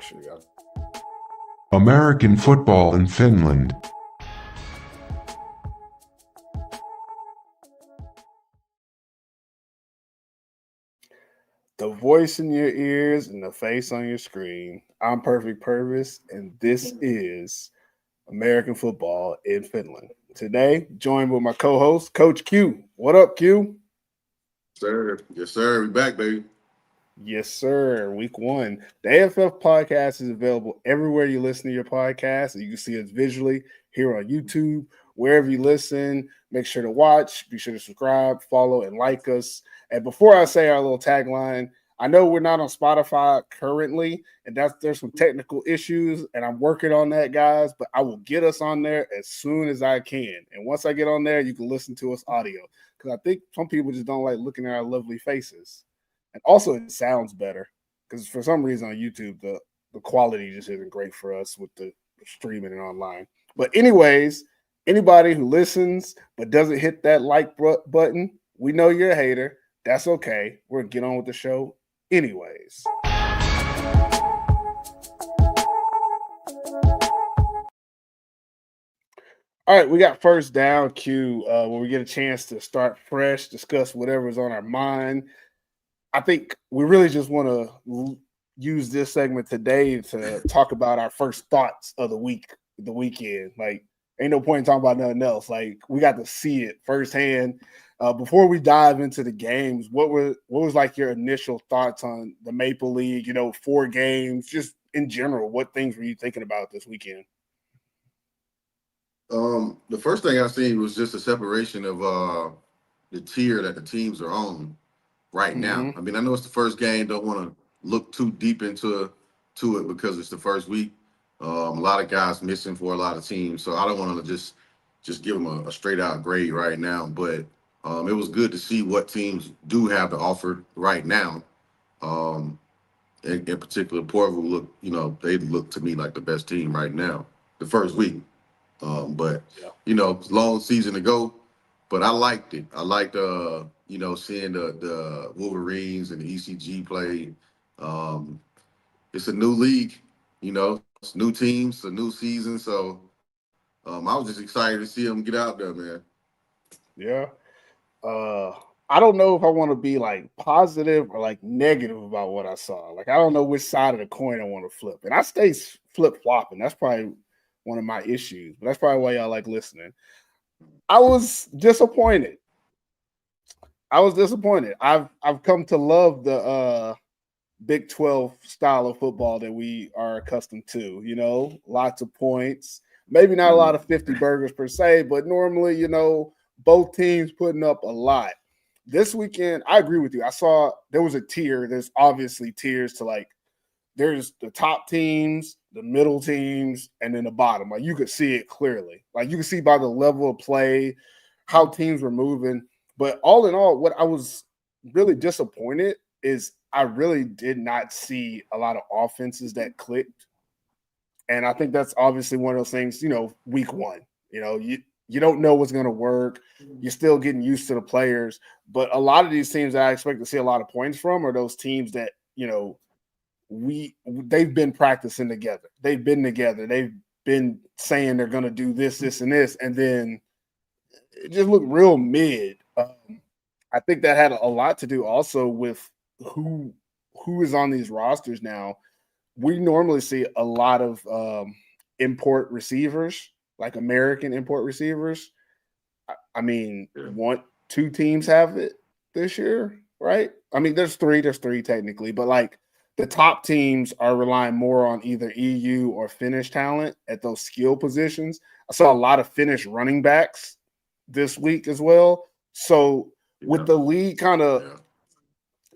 Sure, yeah. American football in Finland. The voice in your ears and the face on your screen. I'm Perfect Purvis, and this is American football in Finland. Today, joined with my co-host, Coach Q. What up, Q? Sir, yes, sir. We back, baby. Yes, sir. Week 1. The AFF podcast is available everywhere you listen to your podcast. And you can see us visually here on YouTube, wherever you listen. Make sure to watch. Be sure to subscribe, follow, and like us. And before I say our little tagline, I know we're not on Spotify currently, and there's some technical issues, and I'm working on that, guys. But I will get us on there as soon as I can. And once I get on there, you can listen to us audio, because I think some people just don't like looking at our lovely faces. And also, it sounds better because for some reason on YouTube, the quality just isn't great for us with the streaming and online. But anyways, anybody who listens but doesn't hit that like button, we know you're a hater. That's okay. We're going to get on with the show anyways. All right, we got first down Q where we get a chance to start fresh, discuss whatever's on our mind. I think we really just want to use this segment today to talk about our first thoughts of the weekend. Like, ain't no point in talking about nothing else. Like, we got to see it firsthand. Before we dive into the games, what was like your initial thoughts on the Maple League? 4 games, just in general. What things were you thinking about this weekend? The first thing I seen was just a separation of the tier that the teams are on right now. I mean, I know it's the first game. Don't want to look too deep into it because it's the first week. A lot of guys missing for a lot of teams, so I don't want to just give them a straight out grade right now. But it was good to see what teams do have to offer right now. In particular, Portland they look to me like the best team right now. The first week. But long season to go. But I liked it. I liked seeing the Wolverines and the ECG play. It's a new league, it's new teams, a new season. So I was just excited to see them get out there, man. Yeah. I don't know if I want to be like positive or like negative about what I saw. Like, I don't know which side of the coin I want to flip. And I stay flip flopping. That's probably one of my issues, but that's probably why y'all like listening. I was disappointed. I've come to love the Big 12 style of football that we are accustomed to. Lots of points, maybe not a lot of 50 burgers per se, but normally, both teams putting up a lot. This weekend, I agree with you. I saw there was a tier. There's obviously tiers to like, there's the top teams, the middle teams, and then the bottom. Like, you could see it clearly. Like, you could see by the level of play, how teams were moving. But all in all, what I was really disappointed is I really did not see a lot of offenses that clicked. And I think that's obviously one of those things, week 1. You don't know what's going to work. You're still getting used to the players. But a lot of these teams that I expect to see a lot of points from are those teams that, they've been practicing together. They've been together. They've been saying they're going to do this, and this, and then it just looked real mid. I think that had a lot to do also with who is on these rosters now. We normally see a lot of import receivers, like American import receivers. I mean, 2 teams have it this year, right? I mean, there's three technically, but like the top teams are relying more on either EU or Finnish talent at those skill positions. I saw a lot of Finnish running backs this week as well. So with the league kind of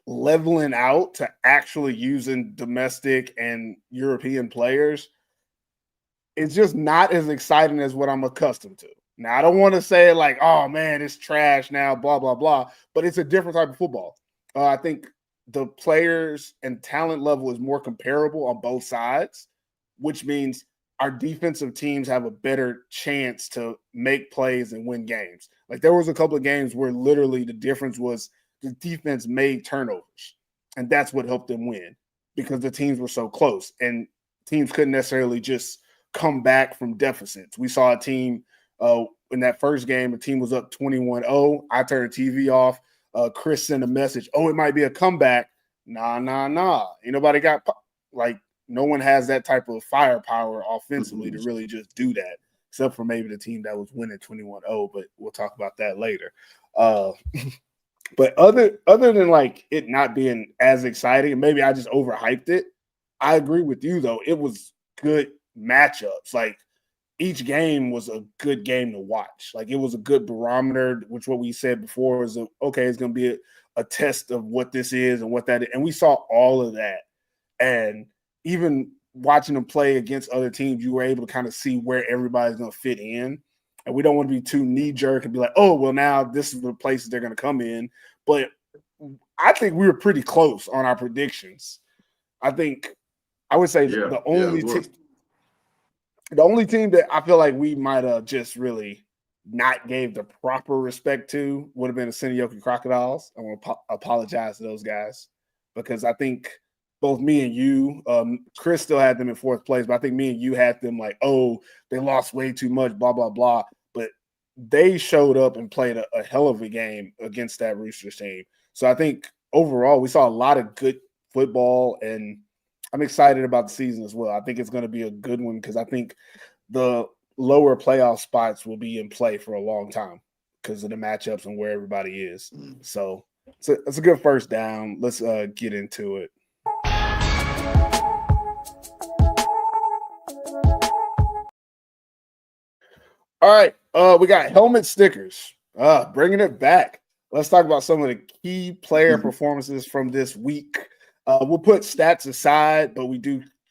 leveling out to actually using domestic and European players, it's just not as exciting as what I'm accustomed to. Now, I don't want to say like, oh man, it's trash now, blah, blah, blah, but it's a different type of football. I think the players and talent level is more comparable on both sides, which means our defensive teams have a better chance to make plays and win games. Like, there was a couple of games where literally the difference was the defense made turnovers, and that's what helped them win because the teams were so close. And teams couldn't necessarily just come back from deficits. We saw a team in that first game, the team was up 21-0. I turned the TV off. Chris sent a message, oh, it might be a comeback. Nah. Ain't nobody got like no one has that type of firepower offensively to really just do that, except for maybe the team that was winning 21-0, but we'll talk about that later. But other than like it not being as exciting, and maybe I just overhyped it, I agree with you though. It was good matchups. Like each game was a good game to watch. Like it was a good barometer, which what we said before was okay, it's going to be a test of what this is and what that is. And we saw all of that. And even watching them play against other teams, you were able to kind of see where everybody's going to fit in. And we don't want to be too knee-jerk and be like, oh, well, now this is the places they're going to come in. But I think we were pretty close on our predictions. I would say the only team that I feel like we might have just really not gave the proper respect to would have been the Sinioki Crocodiles. I want to apologize to those guys because I think both me and you, Chris still had them in fourth place, but I think me and you had them like, oh, they lost way too much, blah, blah, blah. But they showed up and played a hell of a game against that Roosters team. So I think overall we saw a lot of good football, and I'm excited about the season as well. I think it's going to be a good one because I think the lower playoff spots will be in play for a long time because of the matchups and where everybody is. So it's a good first down. Let's get into it. All right, we got helmet stickers. Bringing it back. Let's talk about some of the key player performances from this week. We'll put stats aside, but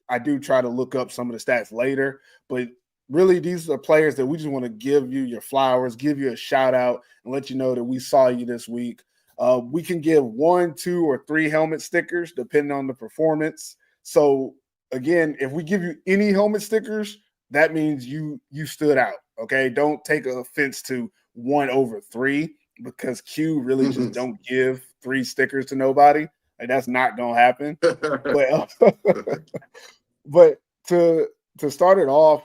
I do try to look up some of the stats later. But really, these are players that we just want to give you your flowers, give you a shout out, and let you know that we saw you this week. We can give 1, 2, or 3 helmet stickers depending on the performance. So again, if we give you any helmet stickers, that means you stood out. Okay, don't take offense to 1 over 3 because Q really just don't give 3 stickers to nobody. Like that's not gonna happen. But to start it off,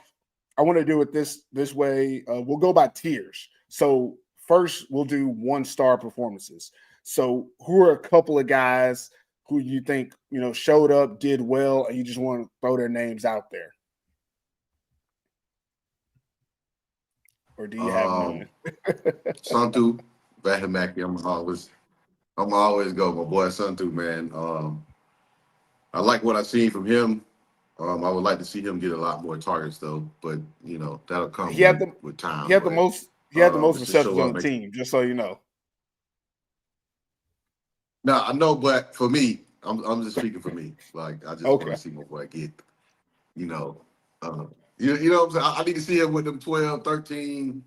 I want to do it this way. We'll go by tiers. So first, we'll do 1-star performances. So who are a couple of guys who you think showed up, did well, and you just want to throw their names out there? Or do you have none? Santu Vahamaki. I'm always go my boy Santu, man. I like what I've seen from him. I would like to see him get a lot more targets though, but that'll come with time. He had the most receptions on the team, just so you know. No, I know, but for me, I'm just speaking for me. Like I just want to see my boy get, you know what I'm saying? I need to see him with them 12, 13.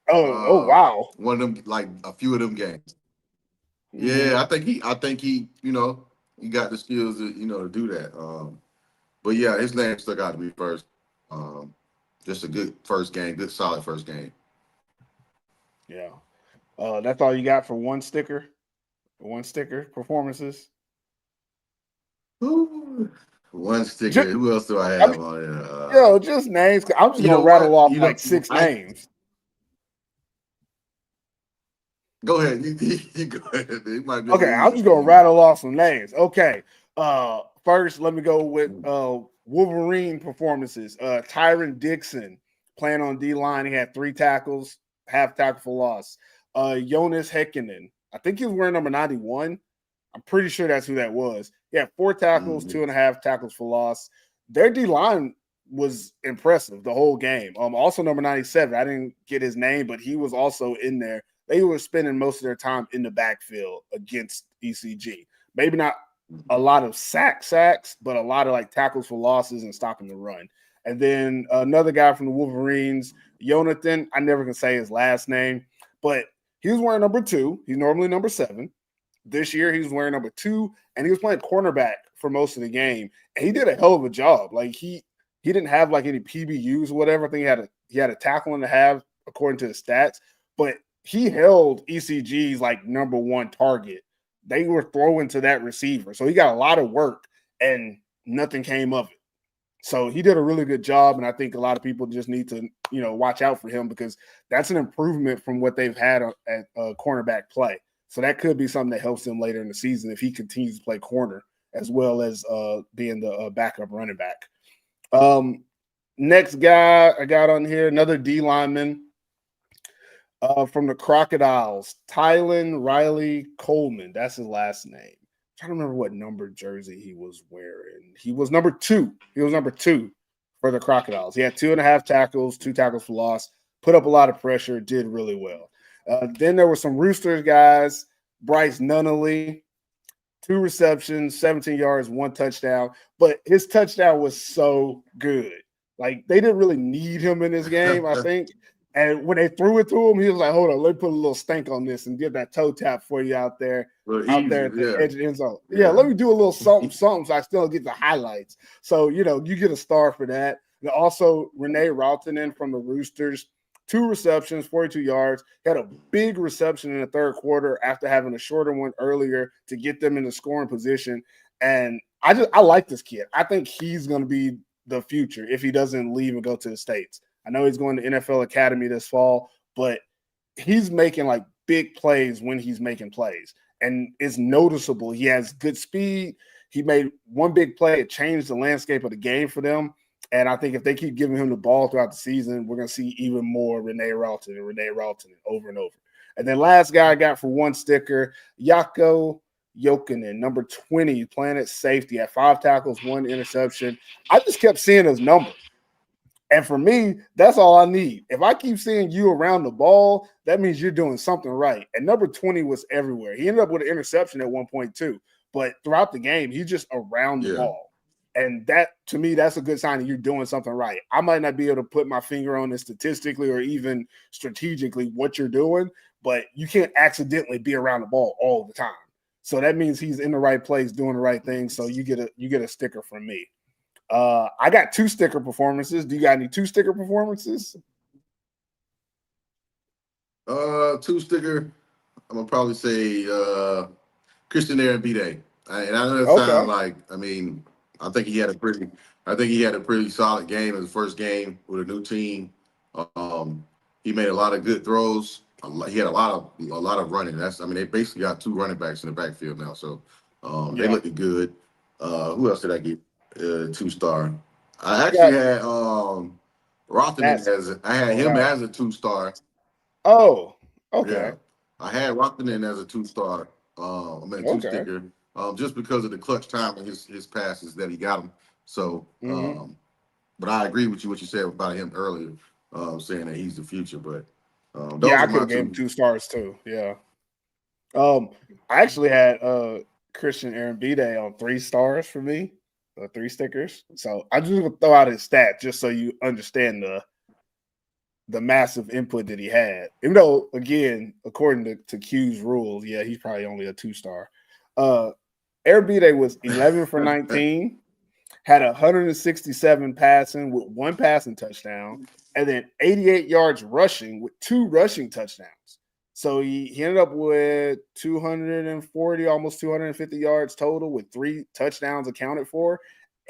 Oh wow. One of them, like a few of them games. Yeah, I think he, he got the skills to, to do that. But yeah, his name stuck out to me first. Just a good first game, good solid first game. Yeah. That's all you got for 1 sticker? 1 sticker performances? Ooh, 1 sticker. Who else do I have on here? Just names. I'm just gonna rattle off like 6 names. Go ahead. You go ahead. Okay, I'm just gonna rattle off some names. Okay. First, let me go with Wolverine performances. Tyron Dixon playing on D-line. He had 3 tackles, half tackle for loss. Jonas Heikkinen. I think he was wearing number 91. I'm pretty sure that's who that was. He had 4 tackles, 2.5 tackles for loss. Their D-line was impressive the whole game. Also number 97. I didn't get his name, but he was also in there. They were spending most of their time in the backfield against ECG. Maybe not a lot of sacks, but a lot of like tackles for losses and stopping the run. And then another guy from the Wolverines, Jonathan, I never can say his last name, but he was wearing number 2. He's normally number 7. This year he was wearing number 2, and he was playing cornerback for most of the game. And he did a hell of a job. Like he didn't have like any PBUs or whatever. I think he had a tackle and a half according to the stats, but he held ECG's like number 1 target. They were throwing to that receiver. So he got a lot of work and nothing came of it. So he did a really good job, and I think a lot of people just need to, watch out for him because that's an improvement from what they've had at cornerback play. So that could be something that helps him later in the season if he continues to play corner as well as being the backup running back. Next guy I got on here, another D lineman from the Crocodiles, Tylen Riley Coleman. That's his last name. I'm trying to remember what number jersey he was wearing. He was number 2. He was number 2 for the Crocodiles. He had 2.5 tackles, 2 tackles for loss, put up a lot of pressure, did really well. Then there were some Roosters guys, Bryce Nunnally, 2 receptions, 17 yards, 1 touchdown. But his touchdown was so good. Like, they didn't really need him in this game, I think. And when they threw it to him, he was like, hold on, let me put a little stank on this and get that toe tap for you out there at the edge of the end zone. Yeah, let me do a little something so I still get the highlights. So, you get a star for that. And also, Renee Rautanen from the Roosters, 2 receptions, 42 yards. He had a big reception in the third quarter after having a shorter one earlier to get them in the scoring position. And I like this kid. I think he's going to be the future if he doesn't leave and go to the States. I know he's going to NFL Academy this fall, but he's making like big plays when he's making plays. And it's noticeable. He has good speed. He made one big play. It changed the landscape of the game for them. And I think if they keep giving him the ball throughout the season, we're going to see even more Renee Rautanen over and over. And then last guy I got for 1 sticker, Jaakko Jokinen, number 20, playing at safety, at 5 tackles, 1 interception. I just kept seeing his number. And for me, that's all I need. If I keep seeing you around the ball, that means you're doing something right. And number 20 was everywhere. He ended up with an interception at one point too. But throughout the game, he's just around the ball. And that, to me, that's a good sign that you're doing something right. I might not be able to put my finger on it statistically or even strategically what you're doing, but you can't accidentally be around the ball all the time. So that means he's in the right place, doing the right thing. So you get a sticker from me. I got 2 sticker performances. Do you got any 2 sticker performances? 2 sticker. I'm gonna probably say Christian Arambide. And I know that sounds like, I think he had a pretty solid game in his first game with a new team. He made a lot of good throws. He had a lot of running. They basically got 2 running backs in the backfield now, so they looked good. Who else did I get 2-star? I actually had Rothman as a 2-star. Oh, okay. Yeah, I had Rothman as a 2-star. 2-sticker. Just because of the clutch time and his passes that he got him. So, but I agree with you what you said about him earlier, saying that he's the future. But I could have gave him 2 stars too. Yeah. I actually had Christian Arambide on 3 stars for me, 3 stickers. So I'm just gonna throw out his stat just so you understand the massive input that he had. Even though, again, according to Q's rules, he's probably only a 2-star. Arambide was 11 for 19, had 167 passing with 1 passing touchdown, and then 88 yards rushing with 2 rushing touchdowns. So he ended up with 240, almost 250 yards total with 3 touchdowns accounted for,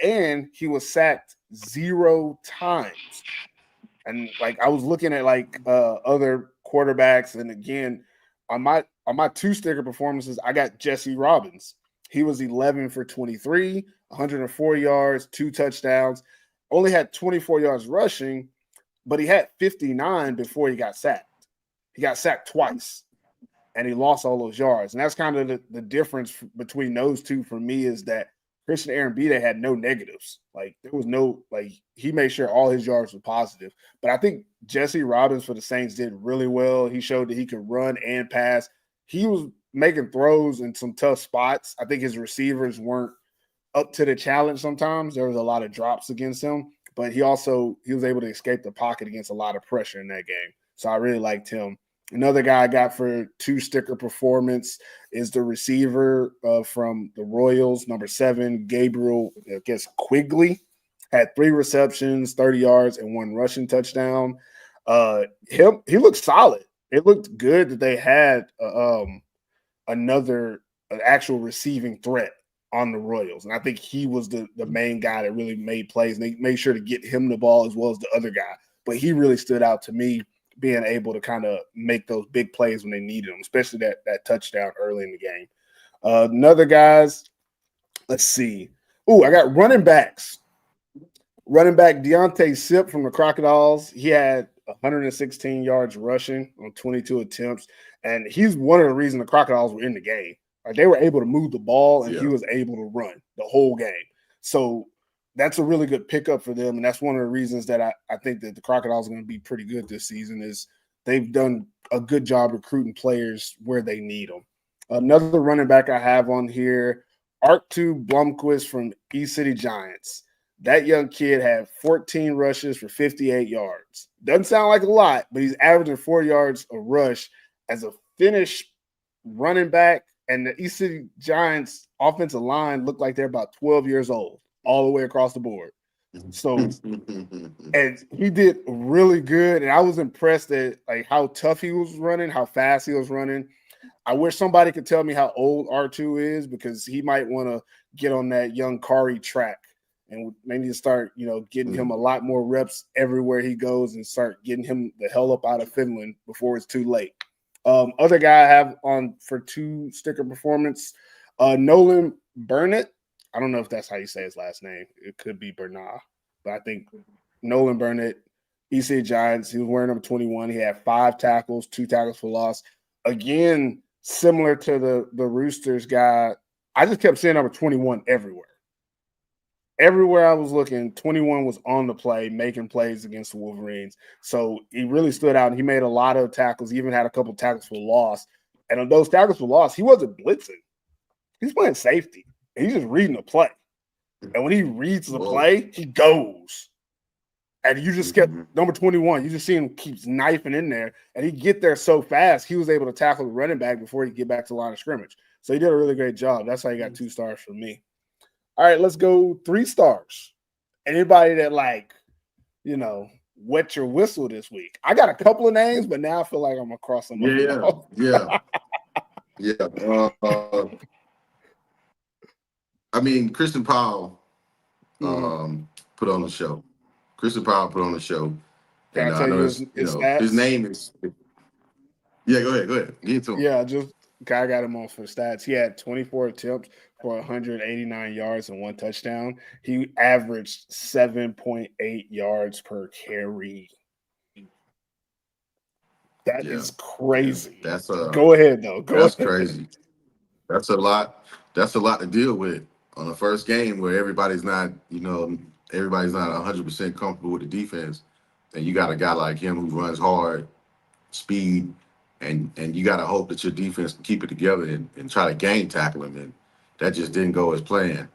and he was sacked 0 times. And I was looking at other quarterbacks, and again, on my 2 sticker performances, I got Jesse Robbins. He was 11 for 23, 104 yards, 2 touchdowns, only had 24 yards rushing, but he had 59 before he got sacked. He got sacked twice, and he lost all those yards. And that's kind of the difference between those two for me, is that Christian Arambide had no negatives. There was no, he made sure all his yards were positive. But I think Jesse Robbins for the Saints did really well. He showed that he could run and pass. He was making throws in some tough spots. I think his receivers weren't up to the challenge sometimes. There was a lot of drops against him, but he was able to escape the pocket against a lot of pressure in that game. So I really liked him. Another guy I got for 2 sticker performance is the receiver from the Royals, number 7, Gabriel, Quigley. Had 3 receptions, 30 yards, and 1 rushing touchdown. He looked solid. It looked good that they had another actual receiving threat on the Royals. And I think he was the main guy that really made plays. And they made sure to get him the ball as well as the other guy. But he really stood out to me, being able to kind of make those big plays when they needed them, especially that touchdown early in the game. Another guys, let's see. Oh, I got running backs. Running back Deontay Sip from the Crocodiles. He had 116 yards rushing on 22 attempts. And he's one of the reasons the Crocodiles were in the game. Like, they were able to move the ball, and he was able to run the whole game. So that's a really good pickup for them. And that's one of the reasons that I think that the Crocodiles are going to be pretty good this season is they've done a good job recruiting players where they need them. Another running back I have on here, Arctu Blomquist from East City Giants. That young kid had 14 rushes for 58 yards. Doesn't sound like a lot, but he's averaging 4 yards a rush as a Finnish running back. And the East City Giants offensive line looked like they're about 12 years old all the way across the board. So, and he did really good. And I was impressed at like how tough he was running, how fast he was running. I wish somebody could tell me how old R2 is, because he might want to get on that young Kari track and maybe start, getting him a lot more reps everywhere he goes and start getting him the hell up out of Finland before it's too late. Other guy I have on for 2 sticker performance, Nolan Burnett. I don't know if that's how you say his last name. It could be Bernard, but I think Nolan Burnett, EC Giants. He was wearing number 21. He had 5 tackles, 2 tackles for loss. Again, similar to the Roosters guy, I just kept seeing number 21 everywhere. Everywhere I was looking, 21 was on the play, making plays against the Wolverines. So he really stood out, and he made a lot of tackles. He even had a couple tackles for loss. And on those tackles for loss, he wasn't blitzing. He's playing safety. He's just reading the play. And when he reads the play, he goes. And you just kept number 21. You just see him keeps knifing in there, and he get there so fast, he was able to tackle the running back before he get back to the line of scrimmage. So he did a really great job. That's how he got 2 stars from me. All right, let's go 3 stars. Anybody that wet your whistle this week? I got a couple of names, but now I feel like I'm gonna cross them off. Yeah. I mean, Christian Powell put on the show. Christian Powell put on the show. Can And I tell you his his name is. Yeah, go ahead. Get it to him. Yeah, I got him on for stats. He had 24 attempts for 189 yards and 1 touchdown. He averaged 7.8 yards per carry. That is crazy. Yeah, that's go ahead though. That's crazy. That's a lot. That's a lot to deal with on the first game where everybody's not 100% comfortable with the defense, and you got a guy like him who runs hard, speed, and you got to hope that your defense can keep it together and try to game tackle him, and that just didn't go as planned.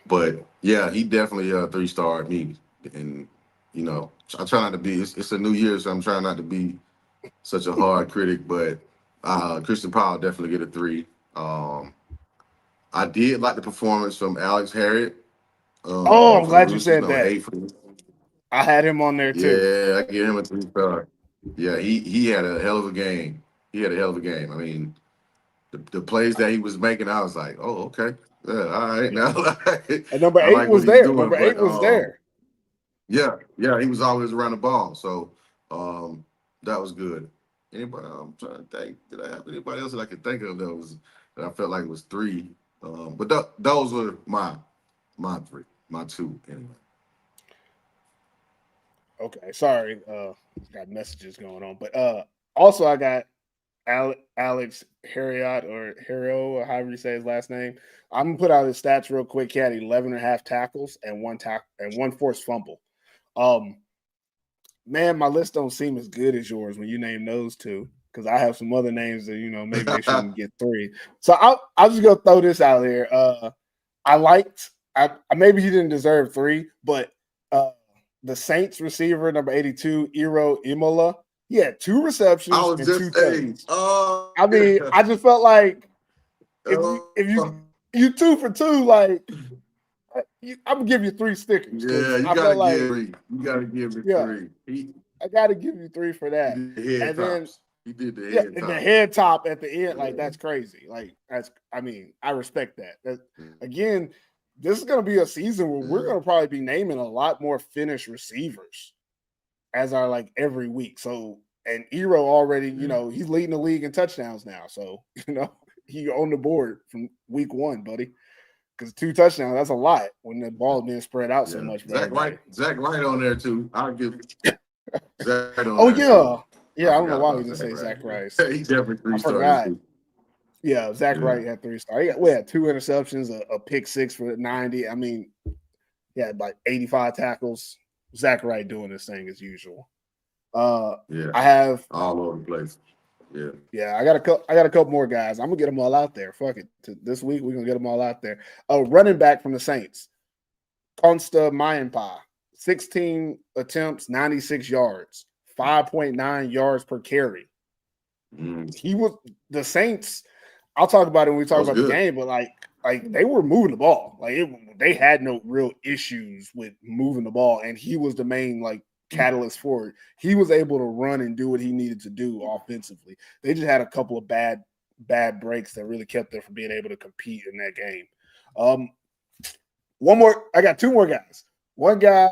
But yeah, he definitely 3-starred me, and I try not to be. It's a new year, so I'm trying not to be such a hard critic, but Christian Powell definitely get a 3. I did like the performance from Alex Harriott. I'm glad you said that. I had him on there too. Yeah, I give him a 3-star. Yeah, he had a hell of a game. I mean, the plays that he was making, I was like, oh, okay. Yeah, all right. Now, and number 8 was there. Number 8 was there. Yeah, he was always around the ball. So that was good. Anybody? I'm trying to think. Did I have anybody else that I could think of that I felt like it was 3? But those were my 3, my 2 anyway. Okay, sorry. Got messages going on, but also I got Alex Harriott or however you say his last name. I'm gonna put out his stats real quick. He had 11.5 tackles and 1 forced fumble. Man, my list don't seem as good as yours when you name those 2, because I have some other names that maybe they shouldn't get 3. So I'll just go throw this out there. Maybe he didn't deserve 3, but the Saints receiver number 82, Iro Imola, he had 2 receptions and 2 touchdowns. I mean, I just felt like if you 2 for 2, like I'm gonna give you 3 stickers. Yeah, you gotta give me 3. I gotta give you 3 for that. And then He did the Yeah, head and the top. head top at the end, like Yeah. that's crazy. Like I respect that. Mm. Again, this is gonna be a season where we're Yeah. gonna probably be naming a lot more finished receivers as our like every week. So and Ero already, Yeah. he's leading the league in touchdowns now. So, he on the board from week 1, buddy. Because 2 touchdowns, that's a lot when the ball's being spread out so Yeah. much for everybody. Zach Wright on there too. I'll give Zach on Oh there too. yeah. Yeah, I I don't know forgot why we about didn't Zach say Wright. Zach Rice. He definitely I 3-star this forgot. week. Yeah, Zach Yeah. Wright had 3 stars. We had 2 interceptions, a pick 6 for 90. I mean, he had like 85 tackles. Zach Wright doing his thing as usual. Yeah. I have All over the place. Yeah. I got a couple more guys. I'm gonna get them all out there. Fuck it. This week we're gonna get them all out there. Oh, running back from the Saints, Consta Mayenpa, 16 attempts, 96 yards, 5.9 yards per carry. Mm. He was the Saints. I'll talk about it when we That talk was about the good. game, but like they were moving the ball. They had no real issues with moving the ball, and he was the main like catalyst for it. He was able to run and do what he needed to do offensively. They just had a couple of bad breaks that really kept them from being able to compete in that game. One more. I got 2 more guys. One guy,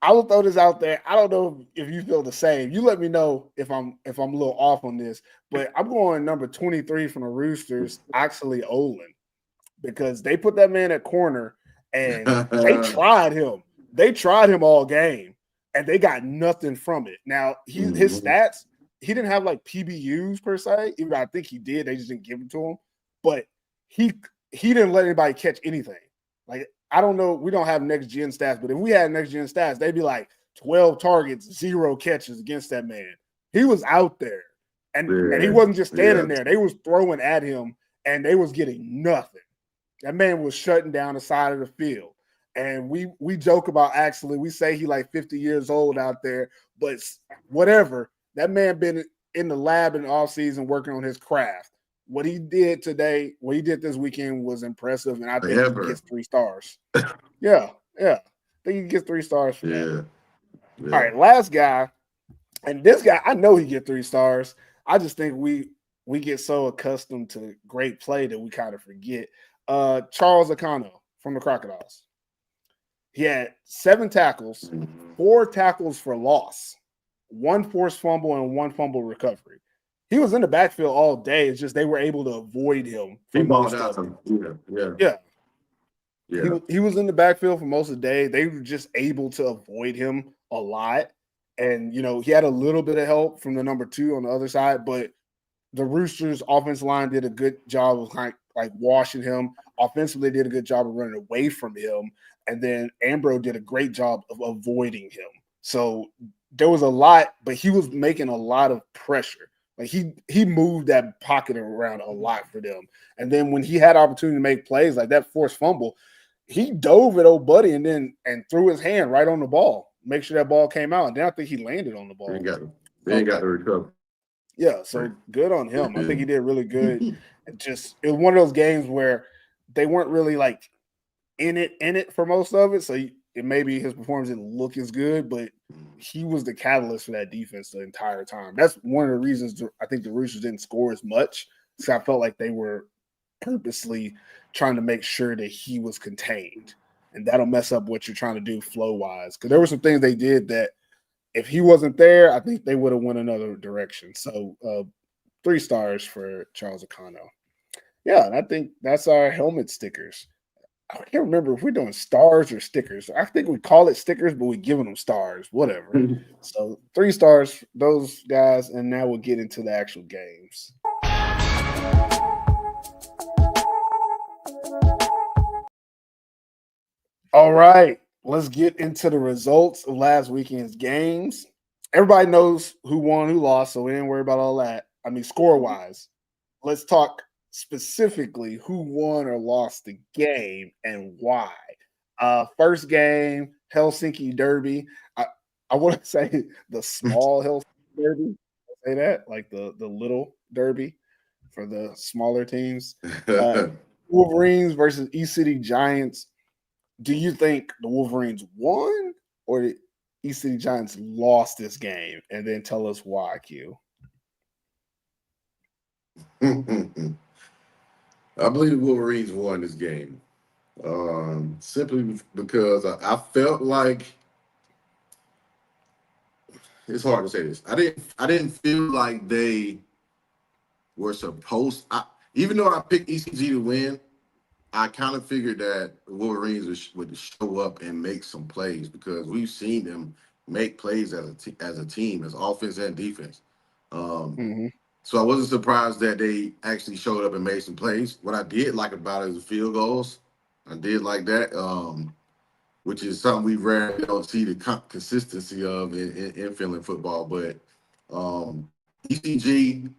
I will throw this out there. I don't know if you feel the same. You let me know if I'm a little off on this, but I'm going number 23 from the Roosters, Oxley Olin, because they put that man at corner and they tried him. They tried him all game and they got nothing from it. Now his stats, he didn't have like PBUs per se. Even though I think he did, they just didn't give it to him. But he didn't let anybody catch anything. Like I don't know, we don't have next gen stats, but if we had next gen stats, they'd be like 12 targets, 0 catches against that man. He was out there, and he wasn't just standing there. They was throwing at him, and they was getting nothing. That man was shutting down the side of the field. And we joke about actually, we say he like 50 years old out there, but whatever. That man been in the lab in the offseason working on his craft. What he did today, what he did this weekend was impressive, and I think he gets 3 stars. Yeah. I think he gets 3 stars for that. All right, last guy, and this guy, I know he get 3 stars. I just think we get so accustomed to great play that we kind of forget. Charles Akano from the Crocodiles. He had 7 tackles, 4 tackles for loss, 1 forced fumble, and 1 fumble recovery. He was in the backfield all day. It's just they were able to avoid him for most of it. Yeah. He was in the backfield for most of the day. They were just able to avoid him a lot. And, he had a little bit of help from the number 2 on the other side, but the Roosters offensive line did a good job of like washing him. Offensively, they did a good job of running away from him. And then Ambrose did a great job of avoiding him. So there was a lot, but he was making a lot of pressure. Like he moved that pocket around a lot for them. And then when he had opportunity to make plays like that forced fumble, he dove at old buddy and threw his hand right on the ball, make sure that ball came out. And then I think he landed on the ball. They ain't got the recovery. Yeah, so good on him. I think he did really good. It was one of those games where they weren't really like in it for most of it. So maybe his performance didn't look as good, but he was the catalyst for that defense the entire time. That's one of the reasons I think the Roosters didn't score as much. So I felt like they were purposely trying to make sure that he was contained. And that'll mess up what you're trying to do flow-wise. Because there were some things they did that if he wasn't there, I think they would have went another direction. So 3 stars for Charles Akano. Yeah, and I think that's our helmet stickers. I can't remember if we're doing stars or stickers. I think we call it stickers, but we're giving them stars, whatever. So 3 stars, those guys, and now we'll get into the actual games. All right, let's get into the results of last weekend's games. Everybody knows who won, who lost, so we didn't worry about all that. I mean, score-wise, let's talk specifically who won or lost the game and why. First game, Helsinki Derby. I want to say the small Helsinki Derby. Say that, like the little Derby for the smaller teams. Wolverines versus East City Giants. Do you think the Wolverines won or the East City Giants lost this game? And then tell us why, Q. I believe the Wolverines won this game. Simply because I felt like it's hard to say this. I didn't feel like they were supposed. Even though I picked ECG to win, I kind of figured that the Wolverines would show up and make some plays because we've seen them make plays as a team, as offense and defense. Um, Mm-hmm. so I wasn't surprised that they actually showed up and made some plays. What I did like about it is the field goals. I did like that, which is something we rarely don't see the consistency of in Finland football. But ECG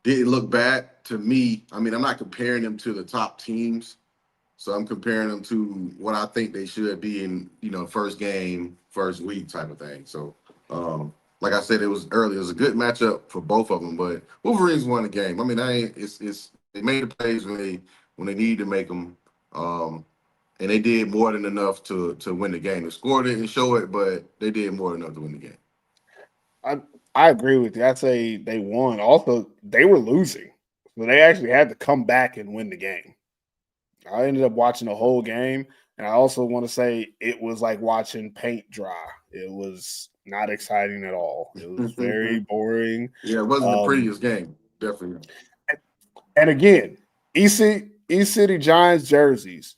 didn't look bad to me. I mean, I'm not comparing them to the top teams, so I'm comparing them to what I think they should be in, first game, first week type of thing. So, like I said, it was early. It was a good matchup for both of them, but Wolverines won the game. I mean, it's they made the plays when they needed to make them, and they did more than enough to win the game. The score didn't show it, but they did more than enough to win the game. I I agree with you. I'd say they won. Also, they were losing, so they actually had to come back and win the game. I ended up watching the whole game, and I also want to say it was like watching paint dry. It was not exciting at all. It was very boring. Yeah, it wasn't the Um, prettiest game, definitely. and again, East City Giants jerseys,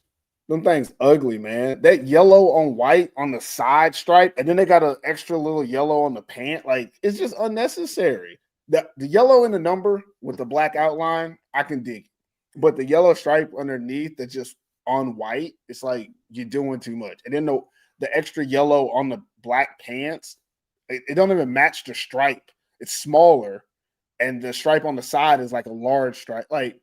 them things ugly, man. That yellow on white on the side stripe, and then they got an extra little yellow on the pant. Like it's just unnecessary. The yellow in the number with the black outline, I can dig. But the yellow stripe underneath that's just on white, it's like you're doing too much. And then the extra yellow on the black pants, it don't even match the stripe. It's smaller, and the stripe on the side is like a large stripe. Like,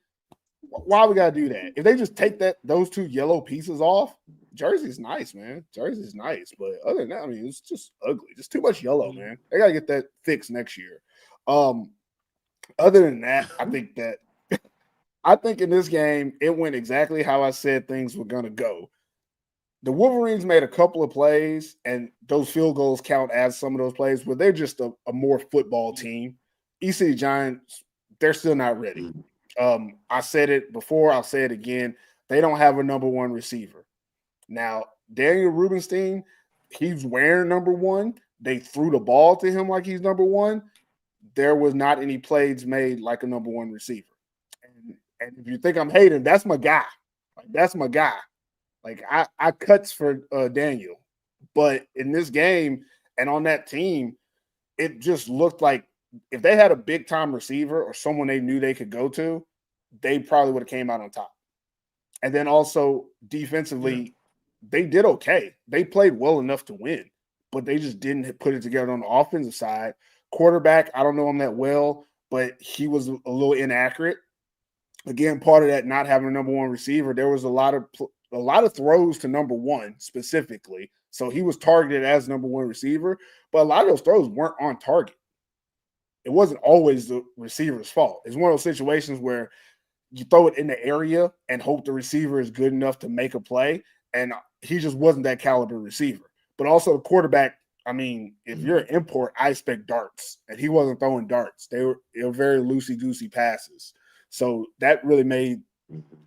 why we gotta do that? If they just take those two yellow pieces off, jersey's nice, man. Jersey's nice, but other than that, I mean, it's just ugly. Just too much yellow, man. They gotta get that fixed next year. Um, other than that, I think in this game it went exactly how I said things were gonna go. The Wolverines made a couple of plays, and those field goals count as some of those plays, but they're just a more football team. EC Giants, they're still not ready. I said it before, I'll say it again. They don't have a number one receiver. Now, Daniel Rubenstein, he's wearing number one. They threw the ball to him like he's number one. There was not any plays made like a number one receiver. And if you think I'm hating, that's my guy. Like, that's my guy. Like I cuts for Daniel, but in this game and on that team, it just looked like if they had a big time receiver or someone they knew they could go to, they probably would have came out on top. And then also defensively, they did okay. They played well enough to win, but they just didn't put it together on the offensive side. Quarterback, I don't know him that well, but he was a little inaccurate. Again, part of that not having a number one receiver, there was a lot of throws to number one specifically. So he was targeted as number one receiver, but a lot of those throws weren't on target. It wasn't always the receiver's fault. It's one of those situations where you throw it in the area and hope the receiver is good enough to make a play, and he just wasn't that caliber receiver. But also the quarterback, I mean, if you're an import, I expect darts, and he wasn't throwing darts. They were very loosey-goosey passes. So that really made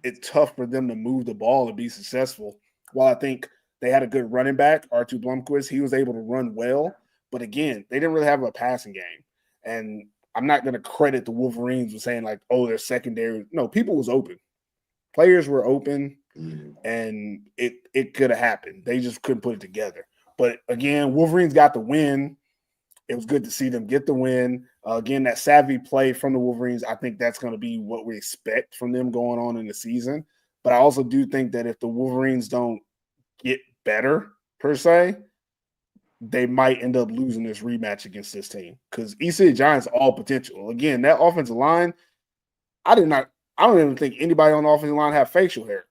it tough for them to move the ball and be successful. While I think they had a good running back, R2 Blumquist, he was able to run well. But again, they didn't really have a passing game. And I'm not going to credit the Wolverines with saying like, oh, they're secondary. No, people was open. Players were open, and it could have happened. They just couldn't put it together. But again, Wolverines got the win. It was good to see them get the win. Again, that savvy play from the Wolverines, I think that's going to be what we expect from them going on in the season. But I also do think that if the Wolverines don't get better, per se, they might end up losing this rematch against this team because EC Giants all potential. Again, that offensive line, I don't even think anybody on the offensive line have facial hair.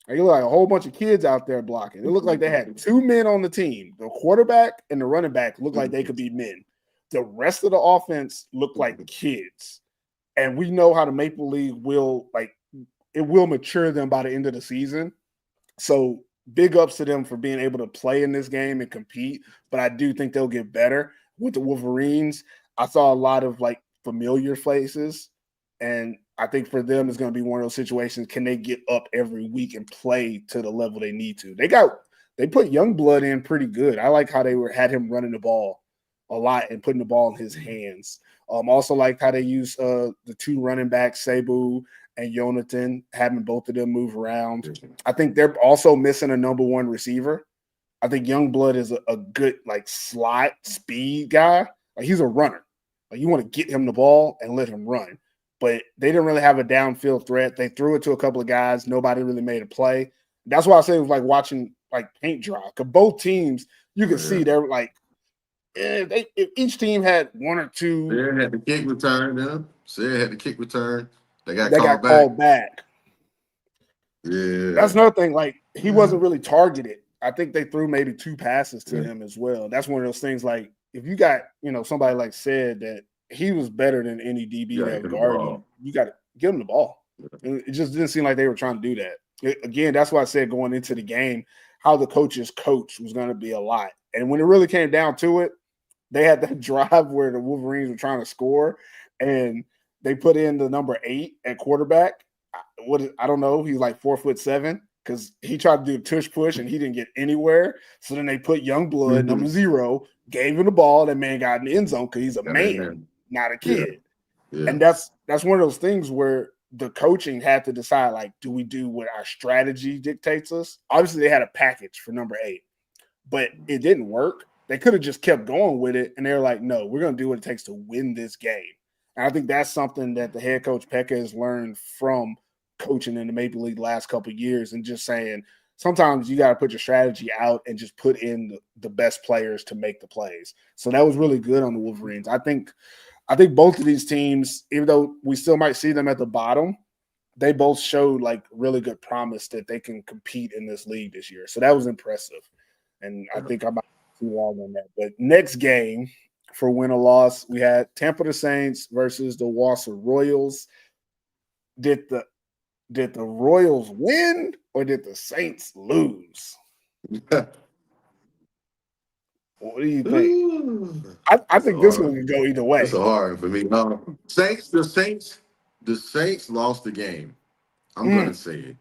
Like, it looked like a whole bunch of kids out there blocking. It looked like they had two men on the team. The quarterback and the running back looked like they could be men. The rest of the offense looked like kids. And we know how the Maple League will mature them by the end of the season. So big ups to them for being able to play in this game and compete. But I do think they'll get better. With the Wolverines, I saw a lot of like familiar faces. And I think for them, it's going to be one of those situations. Can they get up every week and play to the level they need to? They put young blood in pretty good. I like how they had him running the ball a lot and putting the ball in his hands. Also like how they use the two running backs, Sabu and Jonathan, having both of them move around. I think they're also missing a number one receiver. I think Youngblood is a good like slot speed guy. Like he's a runner. Like you want to get him the ball and let him run. But they didn't really have a downfield threat. They threw it to a couple of guys. Nobody really made a play. That's why I say it was like watching like paint dry. Because both teams, you can see they're like, if each team had one or two. They had the kick return. They had the kick return. They got called back. Yeah. That's another thing. Like he wasn't really targeted. I think they threw maybe two passes to him as well. That's one of those things. Like if you got somebody like said that he was better than any DB that guard you got to give him the ball. It just didn't seem like they were trying to do that. Again, that's why I said going into the game, how the coaches coach was going to be a lot. And when it really came down to it, they had that drive where the Wolverines were trying to score, and they put in the number 8 at quarterback. I don't know. He's like 4'7" because he tried to do a tush push and he didn't get anywhere. So then they put Youngblood, number 0, gave him the ball. That man got in the end zone because he's a man, not a kid. Yeah. And that's one of those things where the coaching had to decide, like, do we do what our strategy dictates us? Obviously, they had a package for number 8, but it didn't work. They could have just kept going with it, and they were like, no, we're going to do what it takes to win this game. And I think that's something that the head coach Pekka has learned from coaching in the Maple League the last couple of years, and just saying sometimes you got to put your strategy out and just put in the best players to make the plays. So that was really good on the Wolverines. I think both of these teams, even though we still might see them at the bottom, they both showed like really good promise that they can compete in this league this year. So that was impressive. And I think I might be too long on that. But next game for win or loss, we had Tampa the Saints versus the Wausau Royals. Did the Royals win or did the Saints lose? What do you think? I think this one can go either way. It's hard for me. The Saints lost the game. I'm going to say it.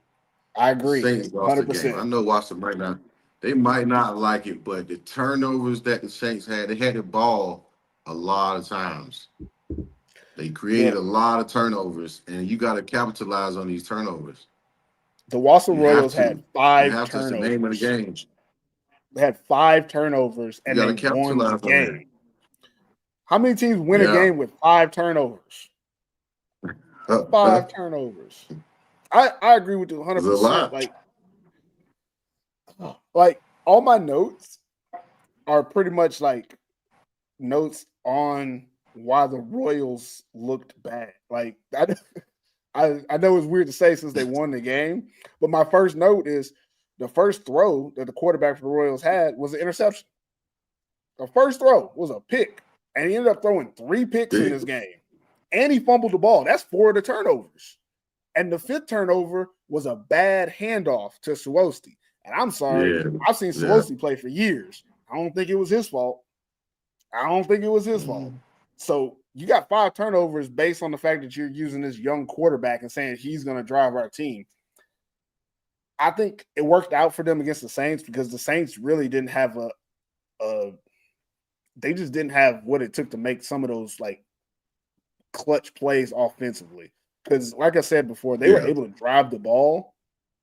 I agree. The Saints lost 100%. The game. I know Watson might not like it, but the turnovers that the Saints had, they had the ball a lot of times. They created a lot of turnovers, and you got to capitalize on these turnovers. The Wausau Royals had 5 turnovers. That's the name of the game. They had 5 turnovers, and they won the game. How many teams win a game with 5 turnovers? 5 turnovers. I agree with you 100%. Like all my notes are pretty much like notes on why the Royals looked bad. Like I know it's weird to say since they won the game, but my first note is the first throw that the quarterback for the Royals had was an interception. The first throw was a pick, and he ended up throwing 3 picks in this game. And he fumbled the ball. That's 4 of the turnovers. And the 5th turnover was a bad handoff to Swarovski. And I'm sorry, I've seen Swarovski play for years. I don't think it was his fault. So you got 5 turnovers based on the fact that you're using this young quarterback and saying he's going to drive our team. I think it worked out for them against the Saints because the Saints really didn't have they just didn't have what it took to make some of those like clutch plays offensively. Because like I said before, they were able to drive the ball,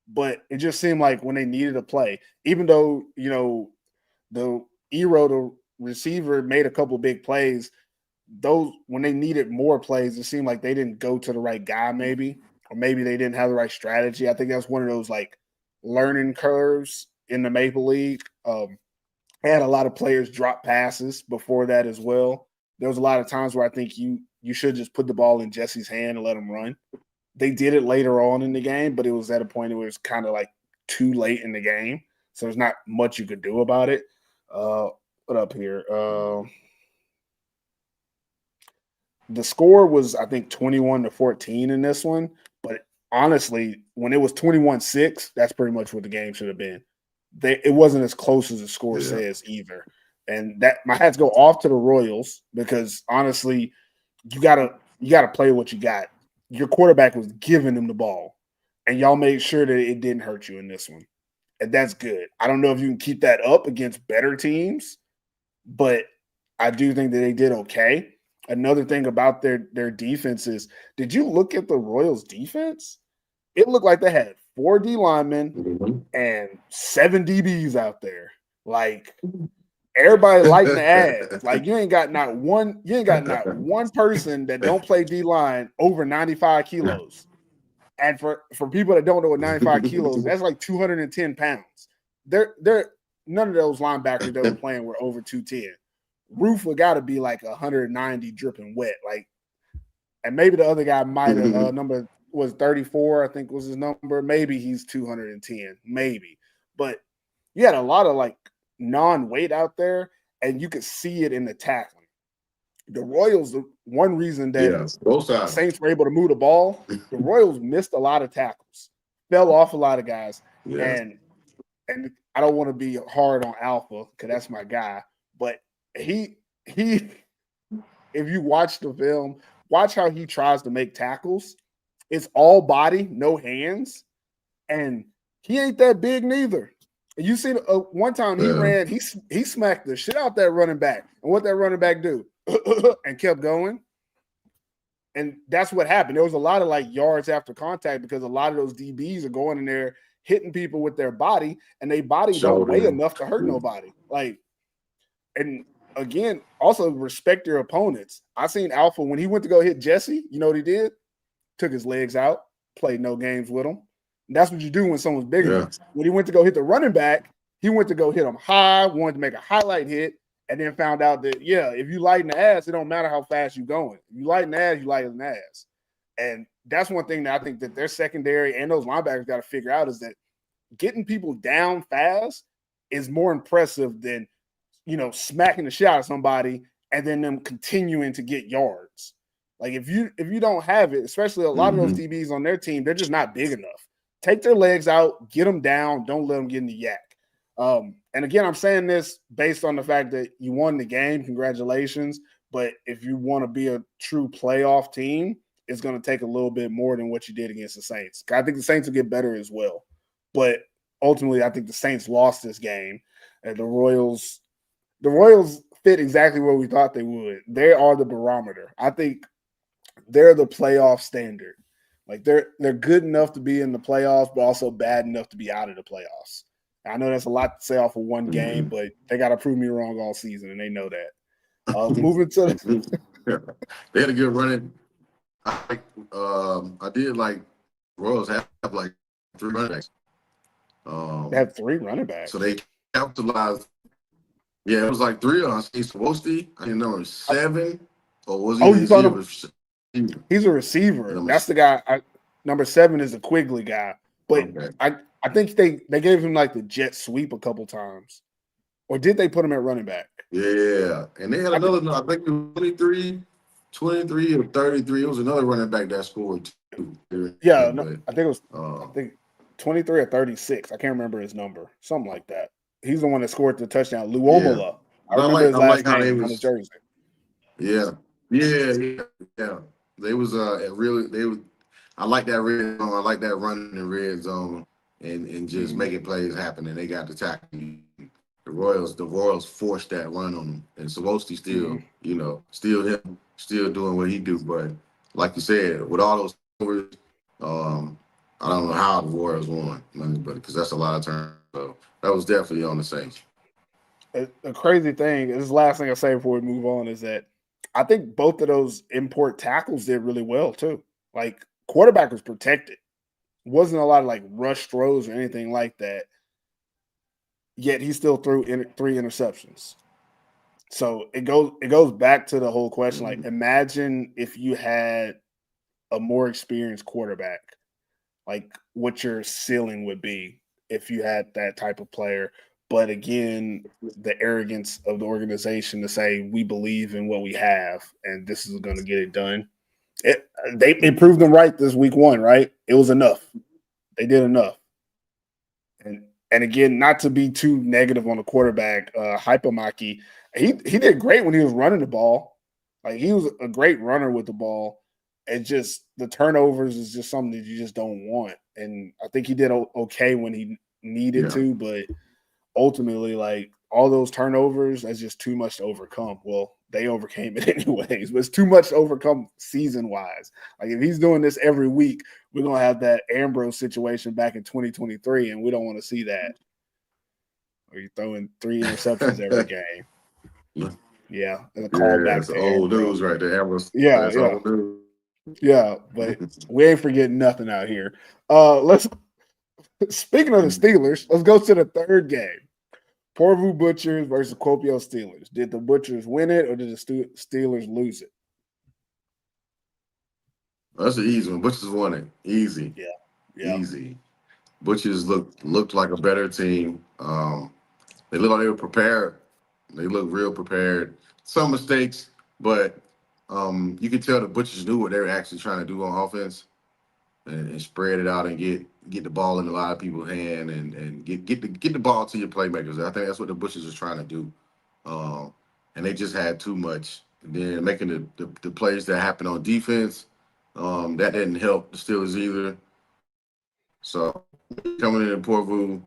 but it just seemed like when they needed a play, even though, the the receiver made a couple big plays, those when they needed more plays, it seemed like they didn't go to the right guy maybe, or maybe they didn't have the right strategy. I think that's one of those like learning curves in the Maple League. They had a lot of players drop passes before that as well. There was a lot of times where I think you should just put the ball in Jesse's hand and let him run. They did it later on in the game, but it was at a point where it was kind of like too late in the game. So there's not much you could do about it. What up here? The score was, I think, 21-14 in this one. But honestly, when it was 21-6, that's pretty much what the game should have been. It wasn't as close as the score says either. And that my hats go off to the Royals because honestly, you gotta play what you got. your quarterback was giving them the ball, and y'all made sure that it didn't hurt you in this one. And that's good. I don't know if you can keep that up against better teams, but I do think that they did okay. Another thing about their defense is, did you look at the Royals' defense? It looked like they had 4 D linemen and 7 DBs out there. Like, everybody lighting the ass. Like, you ain't got not one person that don't play D line over 95 kilos. And for people that don't know what 95 kilos, that's like 210 pounds. They're none of those linebackers that were playing were over 210. Roof would got to be like 190 dripping wet. Like, and maybe the other guy might have number was 34, I think was his number. Maybe he's 210, maybe. But you had a lot of like non-weight out there, and you could see it in the tackling. The Royals, the one reason that both the sides. Saints were able to move the ball, the Royals missed a lot of tackles, fell off a lot of guys, and I don't want to be hard on Alpha because that's my guy, but he if you watch the film, watch how he tries to make tackles. It's all body, no hands, and he ain't that big neither. And you see, one time he ran, he smacked the shit out that running back, and what that running back do? And kept going. And that's what happened. There was a lot of like yards after contact because a lot of those DBs are going in there hitting people with their body, and they body don't weigh enough to hurt nobody. Like, and again, also respect your opponents. I seen Alpha when he went to go hit Jesse. You know what he did? Took his legs out, played no games with him. And that's what you do when someone's bigger. When he went to go hit the running back, he went to go hit him high, wanted to make a highlight hit, and then found out that, if you lighten the ass, it don't matter how fast you're going. If you lighten the ass, you lighten the ass. And that's one thing that I think that their secondary and those linebackers got to figure out is that getting people down fast is more impressive than, smacking the shit out of somebody and then them continuing to get yards. Like, if you don't have it, especially a lot of those DBs on their team, they're just not big enough. Take their legs out, get them down, don't let them get in the yak. And again, I'm saying this based on the fact that you won the game. Congratulations. But if you want to be a true playoff team, it's going to take a little bit more than what you did against the Saints. I think the Saints will get better as well. But ultimately, I think the Saints lost this game. And the Royals fit exactly where we thought they would. They are the barometer. I think they're the playoff standard. Like, they're good enough to be in the playoffs, but also bad enough to be out of the playoffs. I know that's a lot to say off of one game, but they got to prove me wrong all season, and they know that. Moving to they had a good running. I did like Royals have like 3 running backs. they have 3 running backs. So they capitalized. Yeah, it was like 3 on Swosti. I didn't know 7 or was he? Oh, you thought he's a receiver. That's the guy. Number 7 is the Quigley guy, but I think they gave him like the jet sweep a couple times, or did they put him at running back? Yeah, and they had another. I think it was 23 or 33. It was another running back that scored too. Yeah, I think it was. I think 23 or 36. I can't remember his number. Something like that. He's the one that scored the touchdown. Luomola. Yeah. I remember his last name on his jersey. Yeah. They was I like that red zone. I like that running in the red zone and just making plays happen. And they got the tackle. The Royals forced that run on them. And Savosti still doing what he do. But like you said, with all those numbers, I don't know how the Royals won, but because that's a lot of turns. So that was definitely on the Saints. The crazy thing, this is the last thing I'll say before we move on, is that I think both of those import tackles did really well too. Like, quarterback was protected. Wasn't a lot of like rush throws or anything like that. Yet he still threw 3 interceptions. So it goes back to the whole question. Like, imagine if you had a more experienced quarterback, like what your ceiling would be if you had that type of player. But again, the arrogance of the organization to say we believe in what we have and this is going to get it done. They proved them right this week 1, right? It was enough. They did enough. And again, not to be too negative on the quarterback, Hypomaki, he did great when he was running the ball. Like, he was a great runner with the ball. It just the turnovers is just something that you just don't want. And I think he did okay when he needed Yeah. to, but ultimately, like all those turnovers, that's just too much to overcome. Well, they overcame it anyways, but it's too much to overcome season wise. Like if he's doing this every week, we're gonna have that Ambrose situation back in 2023, and we don't want to see that. Or you throwing 3 interceptions every game. Yeah, and a Yeah, callback it's to old Ambrose. news right there. Ambrose, Yeah, that's yeah, old news. yeah. But we ain't forgetting nothing out here. Let's speaking of the Steelers, let's go to the third game. Porvu Butchers versus Kuopio Steelers. Did the Butchers win it or did the Steelers lose it? That's an easy one. Butchers won it. Easy. Yeah, yeah. Easy. Butchers looked like a better team. They looked like they were prepared. They looked real prepared. Some mistakes, but you could tell the Butchers knew what they were actually trying to do on offense and spread it out and get the ball in a lot of people's hand and get the ball to your playmakers. I think that's what the Butchers was trying to do. And they just had too much. And then making the plays that happened on defense, that didn't help the Steelers either. So coming in Porvu,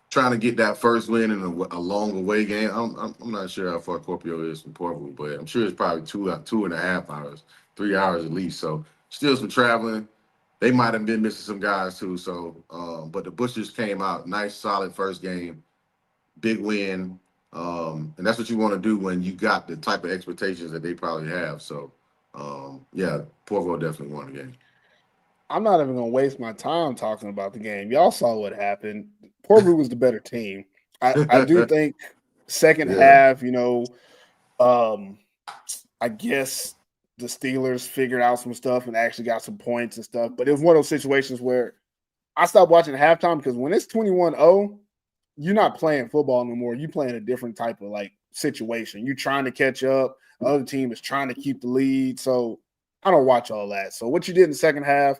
trying to get that first win in a long away game. I'm not sure how far Kuopio is from Portland, but I'm sure it's probably 2.5 hours, 3 hours at least. So still some traveling. They might have been missing some guys too. So, but the Butchers came out nice, solid first game, big win, and that's what you want to do when you got the type of expectations that they probably have. So, yeah, Portland definitely won the game. I'm not even gonna waste my time talking about the game. Y'all saw what happened. Porvu was the better team. I do think second Yeah. half, I guess the Steelers figured out some stuff and actually got some points and stuff. But it was one of those situations where I stopped watching at halftime because when it's 21-0, you're not playing football anymore. You're playing a different type of like situation. You're trying to catch up. The other team is trying to keep the lead. So I don't watch all that. So what you did in the second half,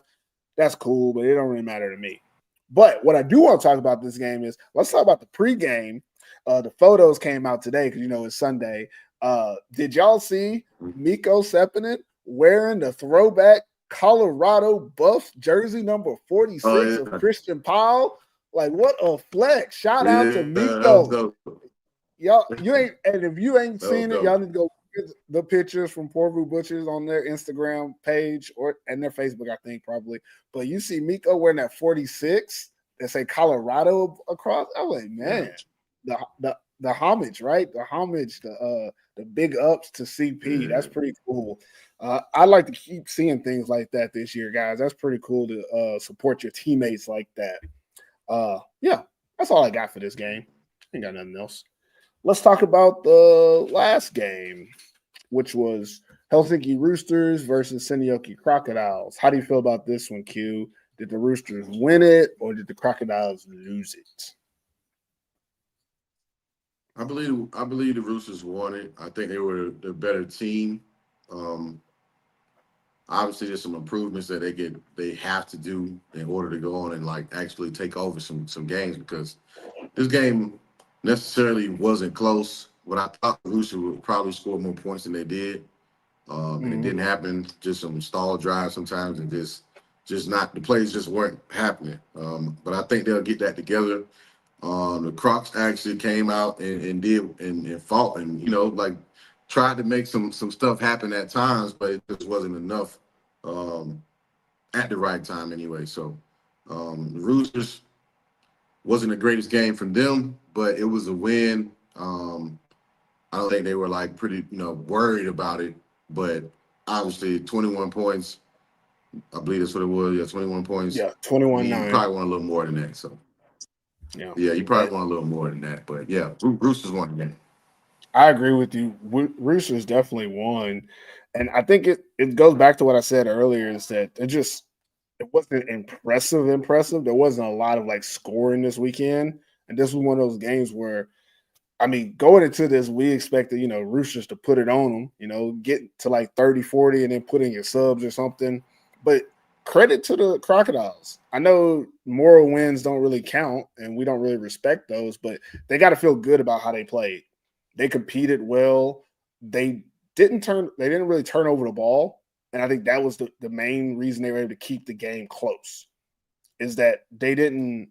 that's cool, but it don't really matter to me. But what I do want to talk about this game is let's talk about the pregame. The photos came out today because it's Sunday. Did y'all see Miko Sepinen wearing the throwback Colorado Buff jersey number 46 of Yeah. Christian Powell? Like, what a flex. Shout out to Yeah, that was Miko. dope. Y'all, and if you ain't That was seen it, dope. y'all need to go get the pictures from Porvu Butchers on their Instagram page and their Facebook, I think, probably. But you see Miko wearing that 46 that say Colorado across. I was like, man, the homage, right? The homage, the big ups to CP. That's pretty cool. I'd like to keep seeing things like that this year, guys. That's pretty cool to support your teammates like that. Yeah, that's all I got for this game. Ain't got nothing else. Let's talk about the last game, which was Helsinki Roosters versus Seinäjoki Crocodiles. How do you feel about this one, Q? Did the Roosters win it or did the Crocodiles lose it? I believe the Roosters won it. I think they were the better team. Obviously, there's some improvements that they have to do in order to go on and like actually take over some games because this game necessarily wasn't close. What I thought the Roosters would probably score more points than they did, and it didn't happen. Just some stall drives sometimes, and just not the plays just weren't happening. But I think they'll get that together. The Crocs actually came out and did and fought and like tried to make some stuff happen at times, but it just wasn't enough at the right time anyway. So the Roosters wasn't the greatest game from them, but it was a win. I don't think they were like pretty worried about it, but obviously 21 points. I believe that's what it was. Yeah, 21 points. Yeah, I mean, you 21-9. probably want a little more than that. So. Yeah, Yeah, you probably want a little more than that, but yeah, Roosters won the game. I agree with you. Roosters definitely won. And I think it goes back to what I said earlier is that it wasn't impressive. There wasn't a lot of like scoring this weekend. And this was one of those games where I mean, going into this, we expected, Roosters to put it on them, get to like 30, 40 and then put in your subs or something. But credit to the Crocodiles. I know moral wins don't really count and we don't really respect those, but they got to feel good about how they played. They competed well. They didn't really turn over the ball. And I think that was the main reason they were able to keep the game close, is that they didn't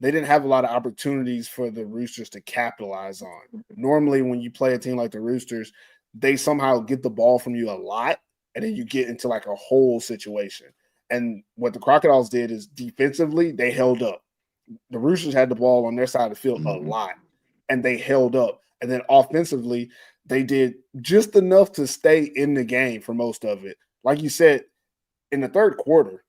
have a lot of opportunities for the Roosters to capitalize on. Normally, when you play a team like the Roosters, they somehow get the ball from you a lot, and then you get into like a whole situation. And what the Crocodiles did is defensively, they held up. The Roosters had the ball on their side of the field a lot, and they held up. And then offensively, they did just enough to stay in the game for most of it. Like you said, in the third quarter,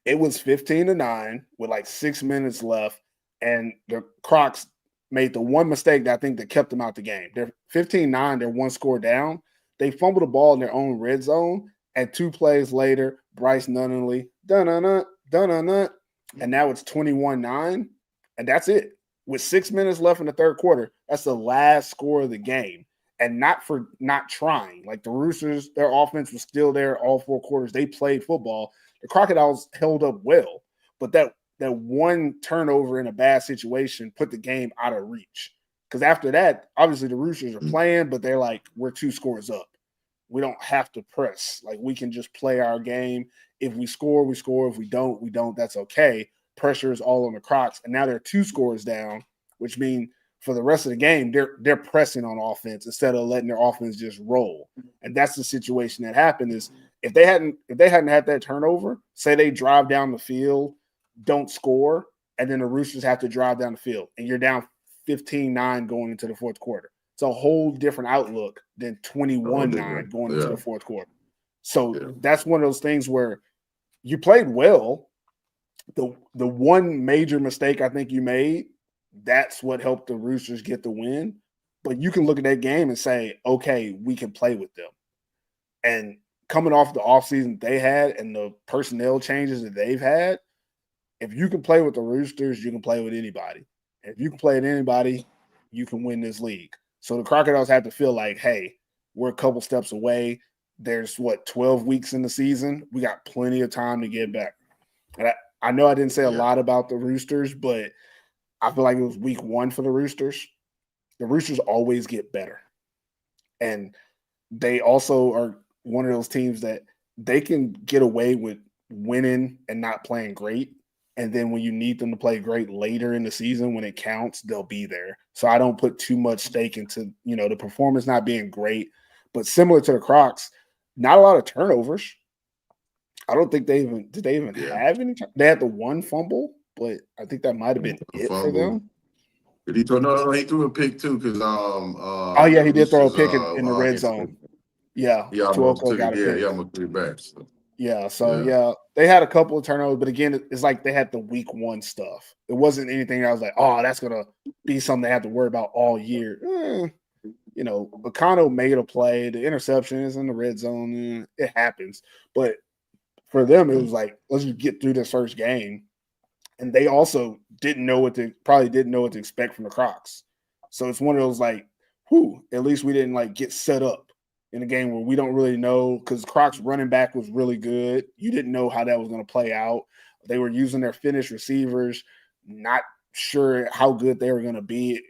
it was 15-9 with like 6 minutes left, and the Crocs made the one mistake that I think that kept them out the game. They're 15-9, they're one score down. They fumbled the ball in their own red zone, and 2 plays later, Bryce Nunnally, dun-dun-dun, and now it's 21-9, and that's it. With 6 minutes left in the third quarter, that's the last score of the game, and not for not trying. Like the Roosters, their offense was still there all 4 quarters. They played football. The Crocodiles held up well, but that one turnover in a bad situation put the game out of reach. Because after that, obviously the Roosters are playing, but they're like, we're 2 scores up. We don't have to press. Like, we can just play our game. If we score, we score. If we don't, we don't. That's okay. Pressure is all on the Crocs. And now they're 2 scores down, which means for the rest of the game, they're pressing on offense instead of letting their offense just roll. And that's the situation that happened is if they hadn't had that turnover, say they drive down the field, don't score, and then the Roosters have to drive down the field, and you're down 15-9 going into the fourth quarter. It's a whole different outlook than 21-9 going into the fourth quarter. So that's one of those things where you played well. The one major mistake I think you made, that's what helped the Roosters get the win. But you can look at that game and say, okay, we can play with them. And coming off the offseason they had and the personnel changes that they've had, if you can play with the Roosters, you can play with anybody. And if you can play with anybody, you can win this league. So the Crocodiles have to feel like, hey, we're a couple steps away. There's 12 weeks in the season. We got plenty of time to get back. And I know I didn't say a lot about the Roosters, but I feel like it was week 1 for the Roosters. The Roosters always get better. And they also are one of those teams that they can get away with winning and not playing great. And then when you need them to play great later in the season, when it counts, they'll be there. So I don't put too much stake into, the performance not being great. But similar to the Crocs, not a lot of turnovers. I don't think they even have any. They had the one fumble, but I think that might have been it for them. Did he throw? No, he threw a pick too. Because he did throw a pick in the red zone. Yeah, Tuoko got a pick. Yeah, almost 3 back. So. Yeah, they had a couple of turnovers, but again, it's like they had the week 1 stuff. It wasn't anything I was like, oh, that's gonna be something they have to worry about all year. Bacano made a play. The interception is in the red zone. It happens, but for them, it was like, let's just get through this first game. And they also didn't know what to expect from the Crocs. So it's one of those like, at least we didn't get set up in a game where we don't really know, because Crocs running back was really good. You didn't know how that was going to play out. They were using their finished receivers, not sure how good they were going to be.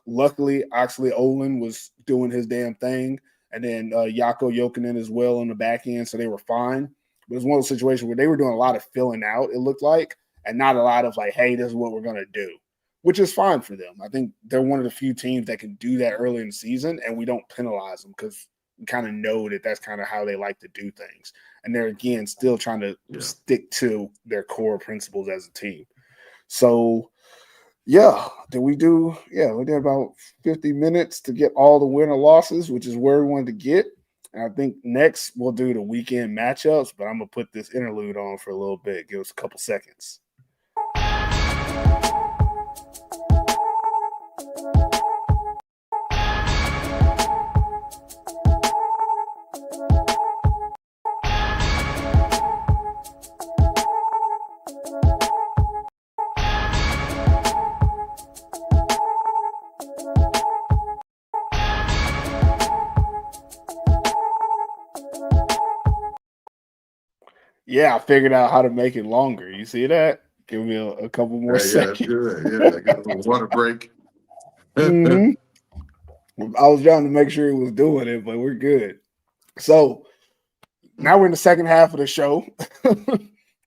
Luckily, Oxley Olin was doing his damn thing, and then Jaakko Jokinen as well on the back end, so they were fine. But it was one of those situations where they were doing a lot of filling out, it looked like, and not a lot of like, hey, this is what we're going to do, which is fine for them. I think they're one of the few teams that can do that early in the season, and we don't penalize them because we kind of know that that's kind of how they like to do things. And they're, again, still trying to stick to their core principles as a team. So, we did about 50 minutes to get all the winner losses, which is where we wanted to get. And I think next we'll do the weekend matchups, but I'm going to put this interlude on for a little bit. Give us a couple seconds. Yeah, I figured out how to make it longer. You see that? Give me a couple more seconds. Yeah, good. Yeah, a water break. I was trying to make sure it was doing it, but we're good. So Now we're in the second half of the show.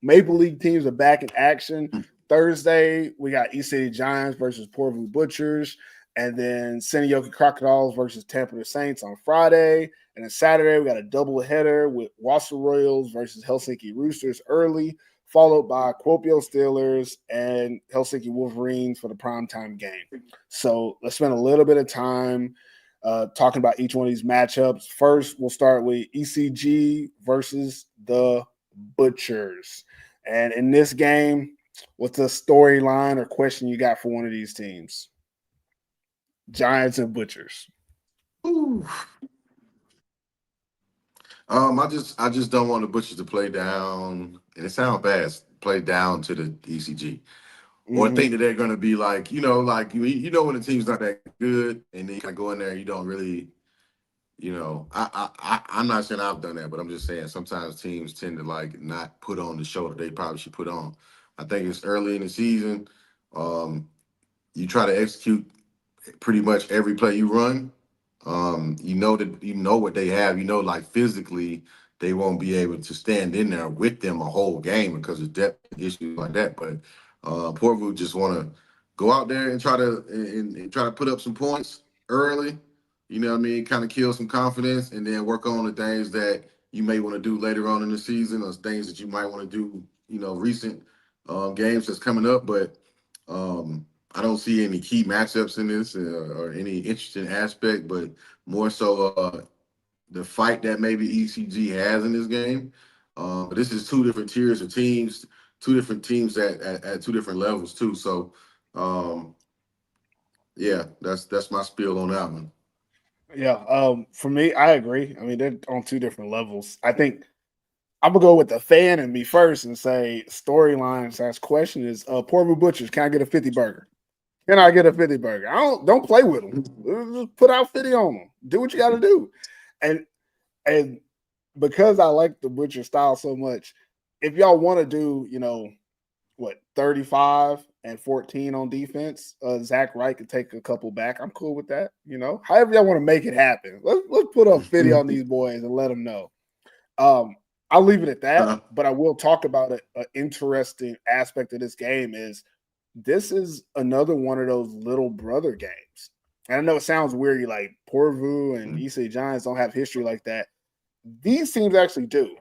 Maple League teams are back in action. Thursday, we got East City Giants versus Portvu Butchers, and then Sinayoki Crocodiles versus Tampa Bay Saints on Friday. And then Saturday, we got a doubleheader with Wausau Royals versus Helsinki Roosters early, followed by Kuopio Steelers and Helsinki Wolverines for the primetime game. So let's spend a little bit of time talking about each one of these matchups. First, we'll start with ECG versus the Butchers. And in this game, what's a storyline or question you got for one of these teams? Giants and Butchers. Ooh. I just don't want the Butchers to play down, and it sounds bad, play down to the ECG. Or think that they're going to be like, like when the team's not that good, and then you kind of go in there and you don't really, I'm not saying I've done that, but I'm just saying sometimes teams tend to like not put on the show that they probably should put on. I think it's early in the season. You try to execute pretty much every play you run. You know what they have. Like physically, they won't be able to stand in there with them a whole game because of depth issues like that. But Portvu just want to go out there and try to put up some points early. You know what I mean? Kind of kill some confidence, and then work on the things that you may want to do later on in the season, or things that you might want to do. Recent games that's coming up, but. I don't see any key matchups in this or any interesting aspect, but more so the fight that maybe ECG has in this game. But this is two different tiers of teams, two different teams at two different levels too. So, yeah, that's my spiel on that one. Yeah, for me, I agree. I mean, they're on two different levels. I think I'm gonna go with the fan in me first and say storylines. Question is, Portvu Butchers, can I get a 50 burger? Can I get a 50 burger? Don't play with them. Just put out 50 on them. Do what you got to do. And because I like the Butcher style so much, if y'all want to do, 35 and 14 on defense, Zach Wright could take a couple back. I'm cool with that. However y'all want to make it happen. Let's put up 50 on these boys and let them know. I'll leave it at that, but I will talk about an interesting aspect of this game is this is another one of those little brother games. And I know it sounds weird. You're like Portvu and ECG Giants don't have history like that. These teams actually do.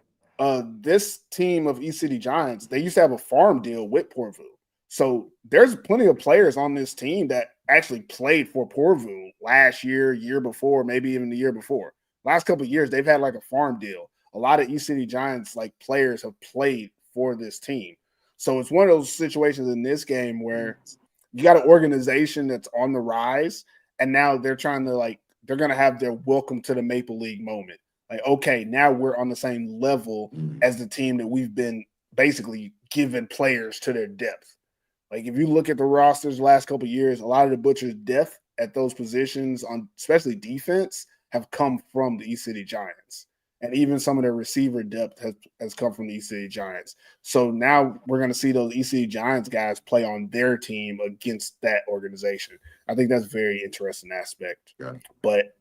This team of ECG Giants, they used to have a farm deal with Portvu. So there's plenty of players on this team that actually played for Portvu last year, year before, maybe even the year before. Last couple of years, they've had like a farm deal. A lot of ECG Giants like players have played for this team. So it's one of those situations in this game where you got an organization that's on the rise, and now they're trying to they're going to have their welcome to the Maple League moment. Like, okay, now we're on the same level as the team that we've been basically giving players to their depth. Like, if you look at the rosters the last couple of years, a lot of the Butchers' depth at those positions, on especially defense, have come from the ECG Giants. And even some of their receiver depth has come from the ECG Giants. So now we're going to see those ECG Giants guys play on their team against that organization. I think that's a very interesting aspect. Yeah. But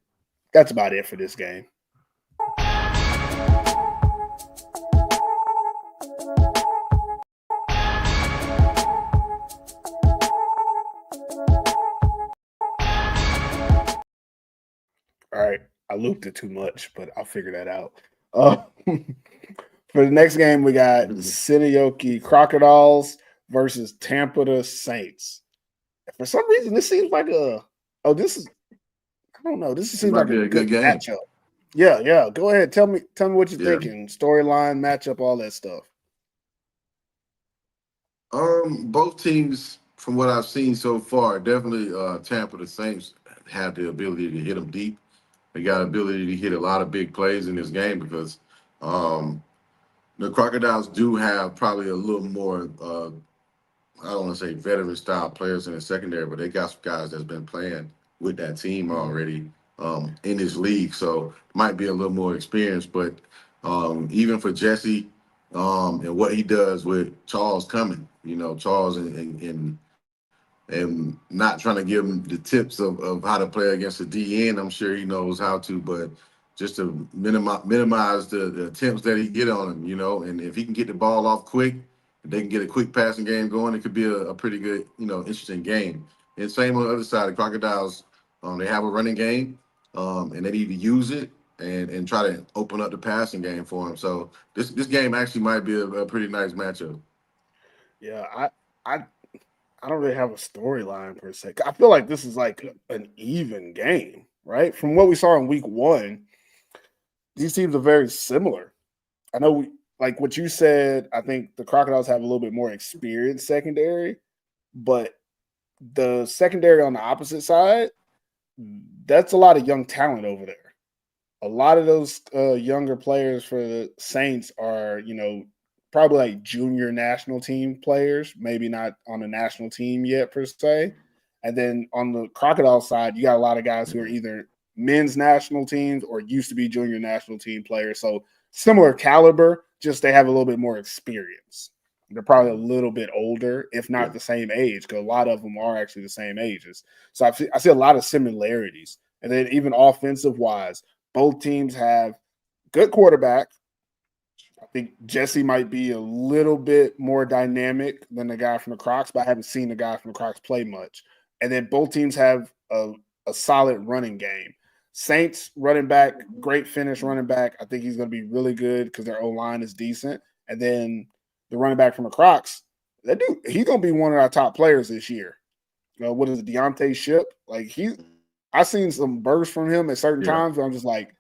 that's about it for this game. All right. I looped it too much, but I'll figure that out. For the next game, we got Sinayoki Crocodiles versus Tampa Bay Saints. For some reason, this seems like I don't know. This seems like a good game. Matchup. Yeah. Go ahead. Tell me what you're thinking. Storyline, matchup, all that stuff. Both teams, from what I've seen so far, definitely Tampa Bay Saints have the ability to hit them deep. They got ability to hit a lot of big plays in this game because the Crocodiles do have probably a little more, I don't want to say veteran style players in the secondary, but they got some guys that's been playing with that team already in this league. So might be a little more experienced, but even for Jesse and what he does with Charles coming, Charles and not trying to give him the tips of how to play against a DN. I'm sure he knows how to, but just to minimize the attempts that he get on him, and if he can get the ball off quick, if they can get a quick passing game going, it could be a pretty good, interesting game. And same on the other side, the Crocodiles, they have a running game, and they need to use it and try to open up the passing game for him. So this game actually might be a pretty nice matchup. Yeah, I don't really have a storyline per se. I feel like this is like an even game, right? From what we saw in week one, these teams are very similar. I know like what you said, I think the Crocodiles have a little bit more experienced secondary, but the secondary on the opposite side, that's a lot of young talent over there. A lot of those younger players for the Saints are, probably like junior national team players, maybe not on a national team yet per se. And then on the Crocodile side, you got a lot of guys who are either men's national teams or used to be junior national team players. So similar caliber, just they have a little bit more experience. They're probably a little bit older, if not the same age, because a lot of them are actually the same ages. So I see a lot of similarities. And then even offensive wise, both teams have good quarterback. I think Jesse might be a little bit more dynamic than the guy from the Crocs, but I haven't seen the guy from the Crocs play much. And then both teams have a solid running game. Saints running back, great finish running back. I think he's going to be really good because their O-line is decent. And then the running back from the Crocs, that dude, he's going to be one of our top players this year. What is it, Deontay Ship? Like I've seen some bursts from him at certain times where I'm just like,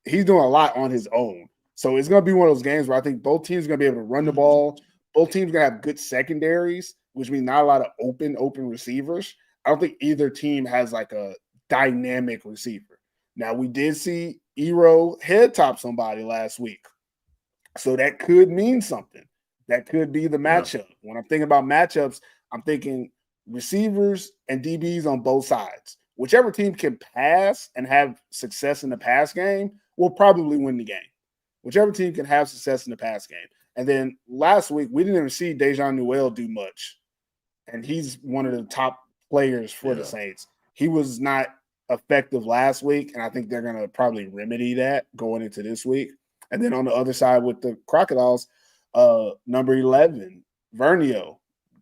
he's doing a lot on his own. So it's going to be one of those games where I think both teams are going to be able to run the ball. Both teams are going to have good secondaries, which means not a lot of open receivers. I don't think either team has like a dynamic receiver. Now, we did see Ero head top somebody last week. So that could mean something. That could be the matchup. When I'm thinking about matchups, I'm thinking receivers and DBs on both sides. Whichever team can pass and have success in the pass game will probably win the game. Whichever team can have success in the pass game. And then last week, we didn't even see Dejan Newell do much. And he's one of the top players for the Saints. He was not effective last week, and I think they're going to probably remedy that going into this week. And then on the other side with the Crocodiles, number 11, Vernio,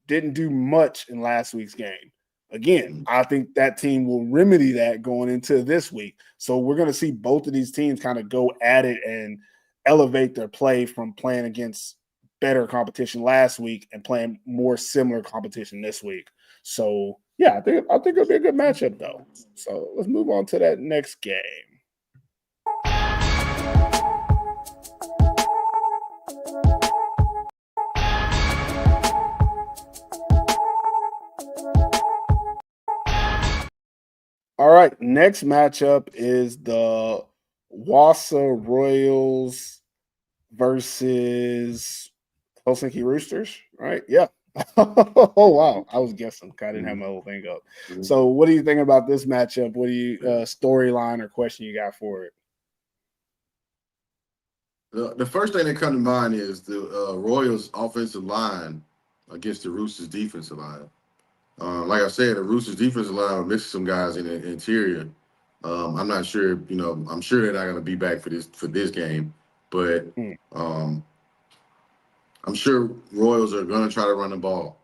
didn't do much in last week's game. Again, I think that team will remedy that going into this week. So we're going to see both of these teams kind of go at it and elevate their play from playing against better competition last week and playing more similar competition this week. So, yeah, I think it'll be a good matchup, though. So let's move on to that next game. All right, next matchup is the Wausau Royals versus Helsinki Roosters, right? Yeah. Oh, wow. I was guessing. I didn't have my whole thing up. So what do you think about this matchup? What do you storyline or question you got for it? The first thing that comes to mind is the Royals offensive line against the Roosters defensive line. Like I said, the Roosters defensive line are missing some guys in the interior. I'm not sure, I'm sure they're not going to be back for this game, but I'm sure Royals are going to try to run the ball.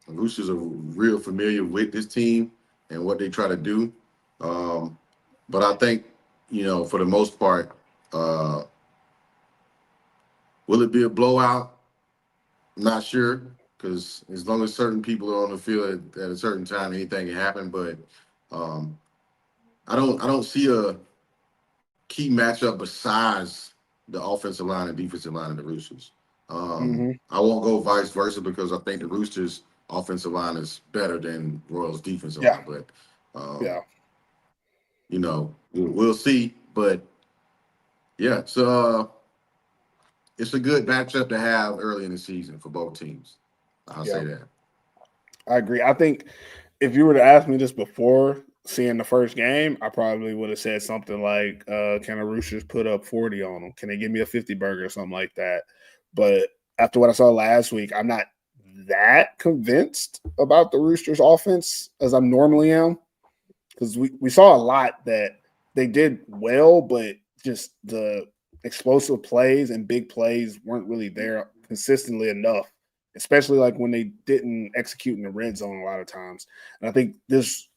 The Roosters are real familiar with this team and what they try to do. But I think, for the most part, will it be a blowout? I'm not sure, because as long as certain people are on the field at a certain time, anything can happen. But I don't see a key matchup besides the offensive line and defensive line of the Roosters. I won't go vice versa because I think the Roosters' offensive line is better than Royals' defensive line. But we'll see. But yeah, so it's a good matchup to have early in the season for both teams. I'll say that. I agree. I think if you were to ask me this before seeing the first game, I probably would have said something like, can the Roosters put up 40 on them? Can they give me a 50 burger or something like that? But after what I saw last week, I'm not that convinced about the Roosters offense as I normally am, because we saw a lot that they did well, but just the explosive plays and big plays weren't really there consistently enough, especially like when they didn't execute in the red zone a lot of times. And I think this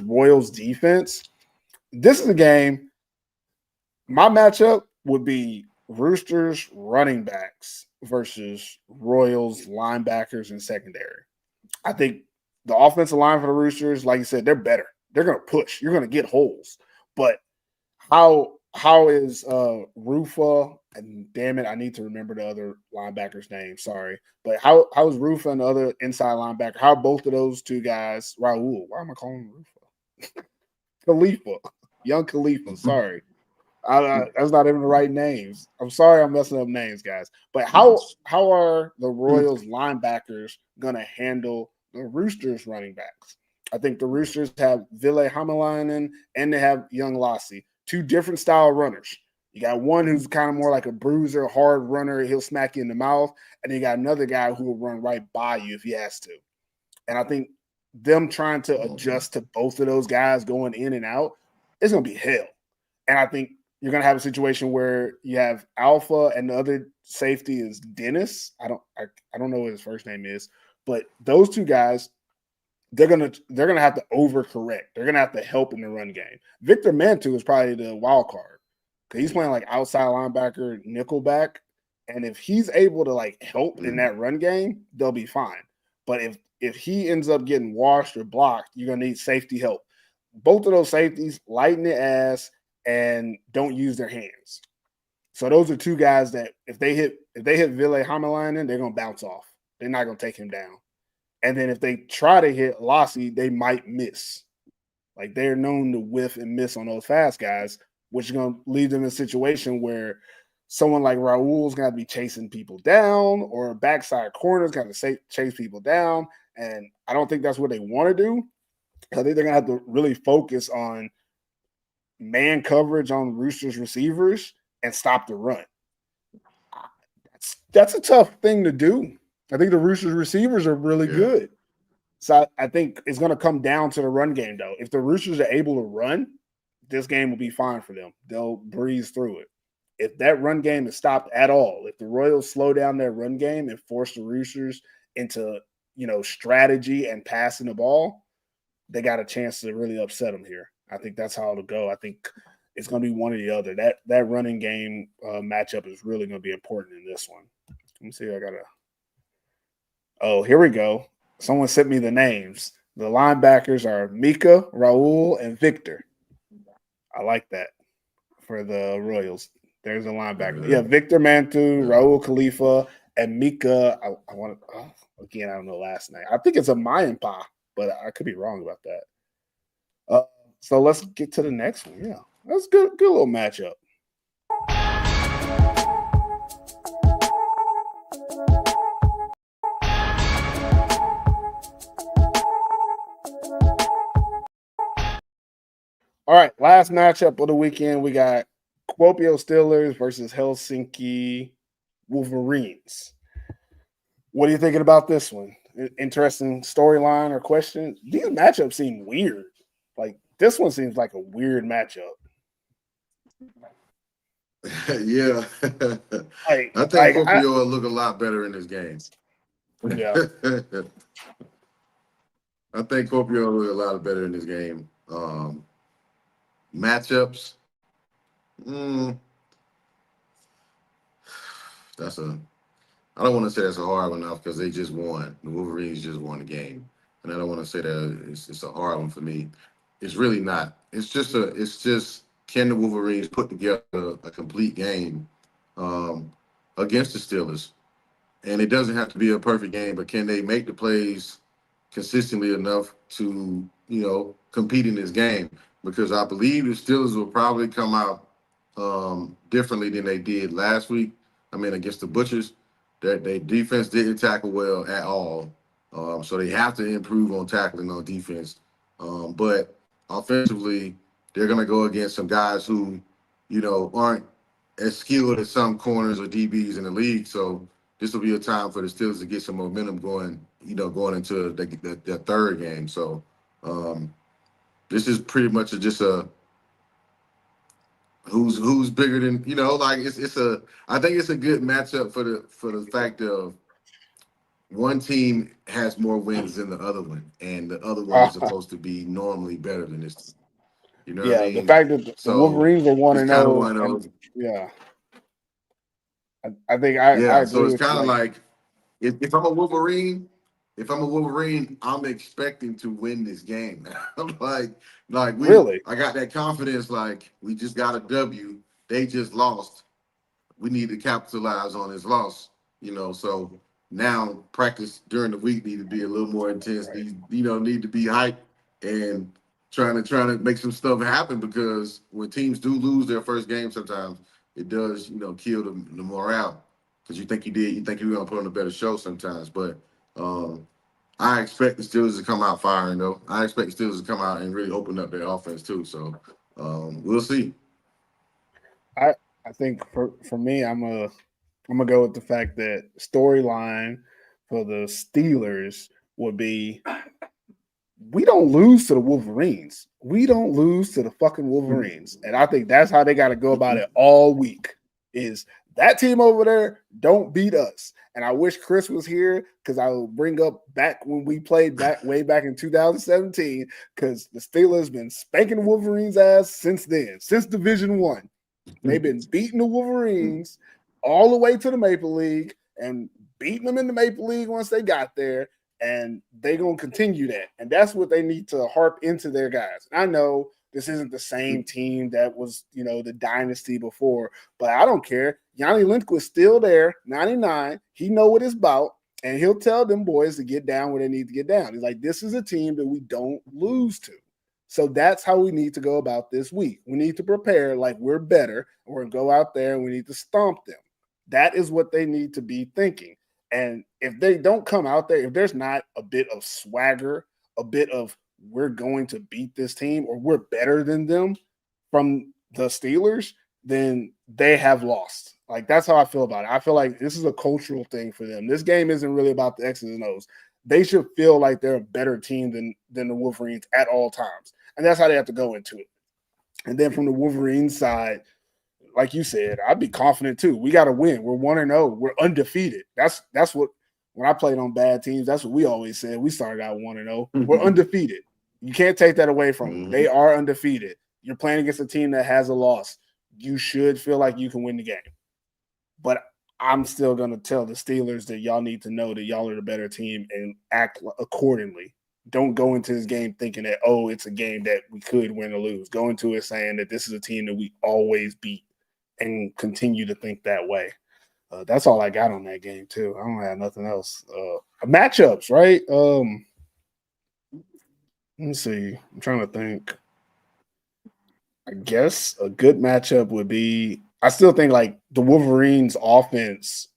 Royals defense, this is a game. My matchup would be Roosters running backs versus Royals linebackers and secondary. I think the offensive line for the Roosters, like you said, they're better. They're going to push. You're going to get holes. But how is Rufa, and damn it, I need to remember the other linebacker's name. Sorry. But how is Rufa and the other inside linebacker? How are both of those two guys, Raul? Why am I calling him Rufa? Khalifa. Young Khalifa. Sorry. That's not even the right names. I'm sorry I'm messing up names, guys. But how are the Royals linebackers gonna handle the Roosters running backs? I think the Roosters have Ville Hamalainen and they have Young Lassie, two different style runners. You got one who's kind of more like a bruiser, hard runner, he'll smack you in the mouth, and you got another guy who will run right by you if he has to. And I think them trying to adjust to both of those guys going in and out, it's gonna be hell. And I think you're going to have a situation where you have Alpha and the other safety is Dennis. I don't know what his first name is, but those two guys, they're going to have to overcorrect. They're going to have to help in the run game. Victor Mantu is probably the wild card because he's playing like outside linebacker, nickelback, and if he's able to like help in that run game, they'll be fine. But if he ends up getting washed or blocked, you're going to need safety help. Both of those safeties lighten the ass and don't use their hands. So those are two guys that if they hit Ville Hamalainen, they're gonna bounce off. They're not gonna take him down. And then if they try to hit Lassie, they might miss. Like they're known to whiff and miss on those fast guys, which is gonna leave them in a situation where someone like Raul's gonna be chasing people down, or a backside corner's gonna chase people down. And I don't think that's what they want to do. I think they're gonna have to really focus on man coverage on Roosters receivers and stop the run. That's a tough thing to do. I think the Roosters receivers are really good. So I think it's going to come down to the run game, though. If the Roosters are able to run, this game will be fine for them. They'll breeze through it. If that run game is stopped at all, if the Royals slow down their run game and force the Roosters into, strategy and passing the ball, they got a chance to really upset them here. I think that's how it'll go. I think it's going to be one or the other. That running game matchup is really going to be important in this one. Let me see. Oh, here we go. Someone sent me the names. The linebackers are Mika, Raul, and Victor. I like that for the Royals. There's a linebacker. Yeah, Victor Mantu, Raul Khalifa, and Mika. I want to again. I don't know last name. I think it's a Mayimpa, but I could be wrong about that. So let's get to the next one. Yeah, that's good. Good little matchup. All right, last matchup of the weekend. We got Kuopio Steelers versus Helsinki Wolverines. What are you thinking about this one? Interesting storyline or question? These matchups seem weird. Like this one seems like a weird matchup. Yeah. I think Kuopio will look a lot better in this game. Yeah. I think Kuopio will look a lot better in this game. Matchups. I don't want to say that's a hard one enough because they just won. The Wolverines just won the game. And I don't want to say that it's a hard one for me. It's really not. It's just can the Wolverines put together a complete game against the Steelers? And it doesn't have to be a perfect game, but can they make the plays consistently enough to, compete in this game? Because I believe the Steelers will probably come out differently than they did last week. I mean, against the Butchers, their defense didn't tackle well at all. So they have to improve on tackling on defense. But offensively, they're going to go against some guys who, aren't as skilled as some corners or DBs in the league. So this will be a time for the Steelers to get some momentum going, going into the third game. So this is pretty much just a who's bigger than like I think it's a good matchup for the fact of one team has more wins than the other one, and the other one is supposed to be normally better than this team. You know what I Yeah, the mean? fact that the So Wolverines are one it's and kind of zero, one of and those. yeah, I think I Yeah, so agree it's with you. kind of Like, like if I'm a Wolverine, I'm expecting to win this game. I'm like really, I got that confidence. Like we just got a W. They just lost. We need to capitalize on this loss. So now practice during the week need to be a little more intense. Need to be hyped and trying to make some stuff happen because when teams do lose their first game, sometimes it does kill the morale because you think you're gonna put on a better show sometimes. But I expect the Steelers to come out firing though. I expect the Steelers to come out and really open up their offense too. So we'll see. I I think for me, I'm gonna go with the fact that storyline for the Steelers would be we don't lose to the Wolverines. We don't lose to the fucking Wolverines. And I think that's how they got to go about it all week is that team over there don't beat us. And I wish Chris was here because I will bring up back when we played back way back in 2017 because the Steelers been spanking Wolverines ass since then, since Division One. They've been beating the Wolverines all the way to the Maple League and beating them in the Maple League once they got there. And they're going to continue that. And that's what they need to harp into their guys. And I know this isn't the same team that was, the dynasty before, but I don't care. Yanni Lindquist's still there, 99. He know what it's about. And he'll tell them boys to get down where they need to get down. He's like, this is a team that we don't lose to. So that's how we need to go about this week. We need to prepare like we're better. We're going to go out there and we need to stomp them. That is what they need to be thinking. And if they don't come out there, if there's not a bit of swagger, a bit of we're going to beat this team or we're better than them from the Steelers, then they have lost. Like that's how I feel about it. I feel like this is a cultural thing for them. This game isn't really about the X's and O's. They should feel like they're a better team than the Wolverines at all times. And that's how they have to go into it. And then from the Wolverines side, like you said, I'd be confident too. We got to win. We're 1-0. We're undefeated. That's what when I played on bad teams, that's what we always said. We started out 1-0. We're undefeated. You can't take that away from them. They are undefeated. You're playing against a team that has a loss. You should feel like you can win the game. But I'm still going to tell the Steelers that y'all need to know that y'all are the better team and act accordingly. Don't go into this game thinking that, oh, it's a game that we could win or lose. Go into it saying that this is a team that we always beat and continue to think that way. That's all I got on that game, too. I don't have nothing else. Matchups, right? Let me see. I'm trying to think. I guess a good matchup would be I still think like the Wolverines offense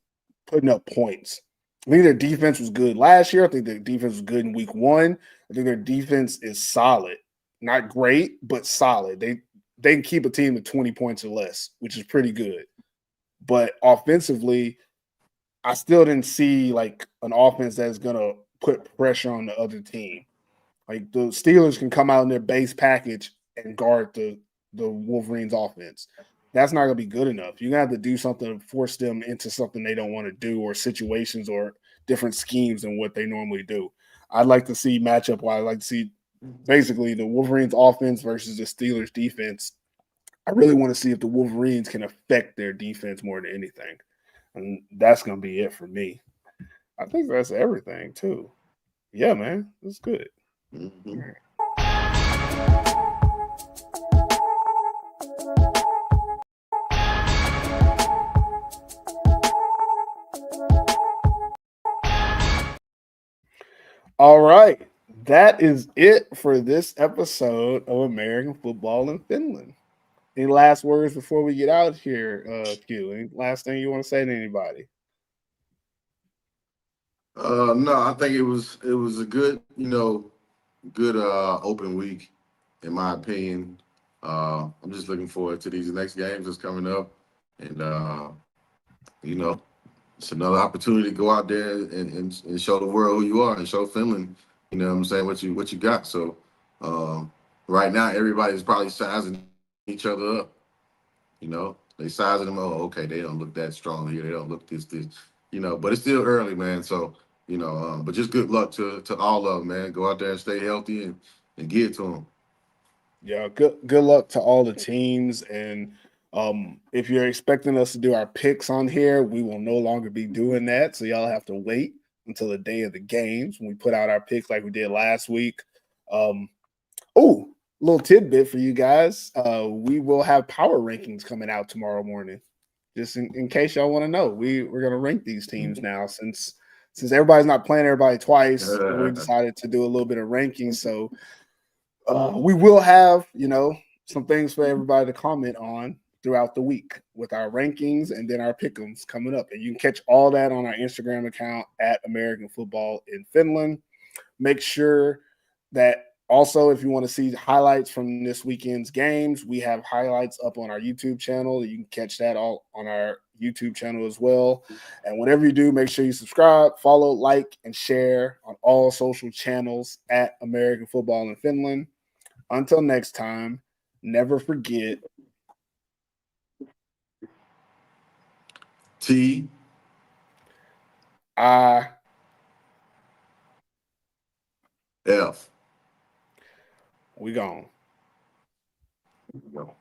putting up points. I think their defense was good last year. I think their defense was good in week one. I think their defense is solid. Not great, but solid. They can keep a team to 20 points or less, which is pretty good. But offensively, I still didn't see like an offense that's gonna put pressure on the other team. Like the Steelers can come out in their base package and guard the Wolverines offense. That's not going to be good enough. You're going to have to do something to force them into something they don't want to do or situations or different schemes than what they normally do. I'd like to see matchup wise. I'd like to see basically the Wolverines offense versus the Steelers defense. I really want to see if the Wolverines can affect their defense more than anything. And that's going to be it for me. I think that's everything too. Yeah, man. That's good. Mm-hmm. All right. That is it for this episode of American Football in Finland. Any last words before we get out here, Q? Any last thing you want to say to anybody? No, I think it was a good, good open week, in my opinion. I'm just looking forward to these next games that's coming up, and you know, it's another opportunity to go out there and show the world who you are and show Finland, what I'm saying, what you got. So right now, everybody's probably sizing each other up. You know, they sizing them. Oh, okay, they don't look that strong here. They don't look this. You know, but it's still early, man. So you know, but just good luck to all of them, man. Go out there and stay healthy and get to them. Yeah, good luck to all the teams. And if you're expecting us to do our picks on here, we will no longer be doing that. So y'all have to wait until the day of the games when we put out our picks like we did last week. Um, oh, little tidbit for you guys. We will have power rankings coming out tomorrow morning. Just in case y'all want to know. We're gonna rank these teams now since everybody's not playing everybody twice, we decided to do a little bit of ranking. So we will have, some things for everybody to comment on throughout the week with our rankings and then our pick'ems coming up. And you can catch all that on our Instagram account at American Football in Finland. Make sure that also, if you want to see highlights from this weekend's games, we have highlights up on our YouTube channel. You can catch that all on our YouTube channel as well. And whatever you do, make sure you subscribe, follow, like, and share on all social channels at American Football in Finland. Until next time, never forget T. I F. we gone. Go.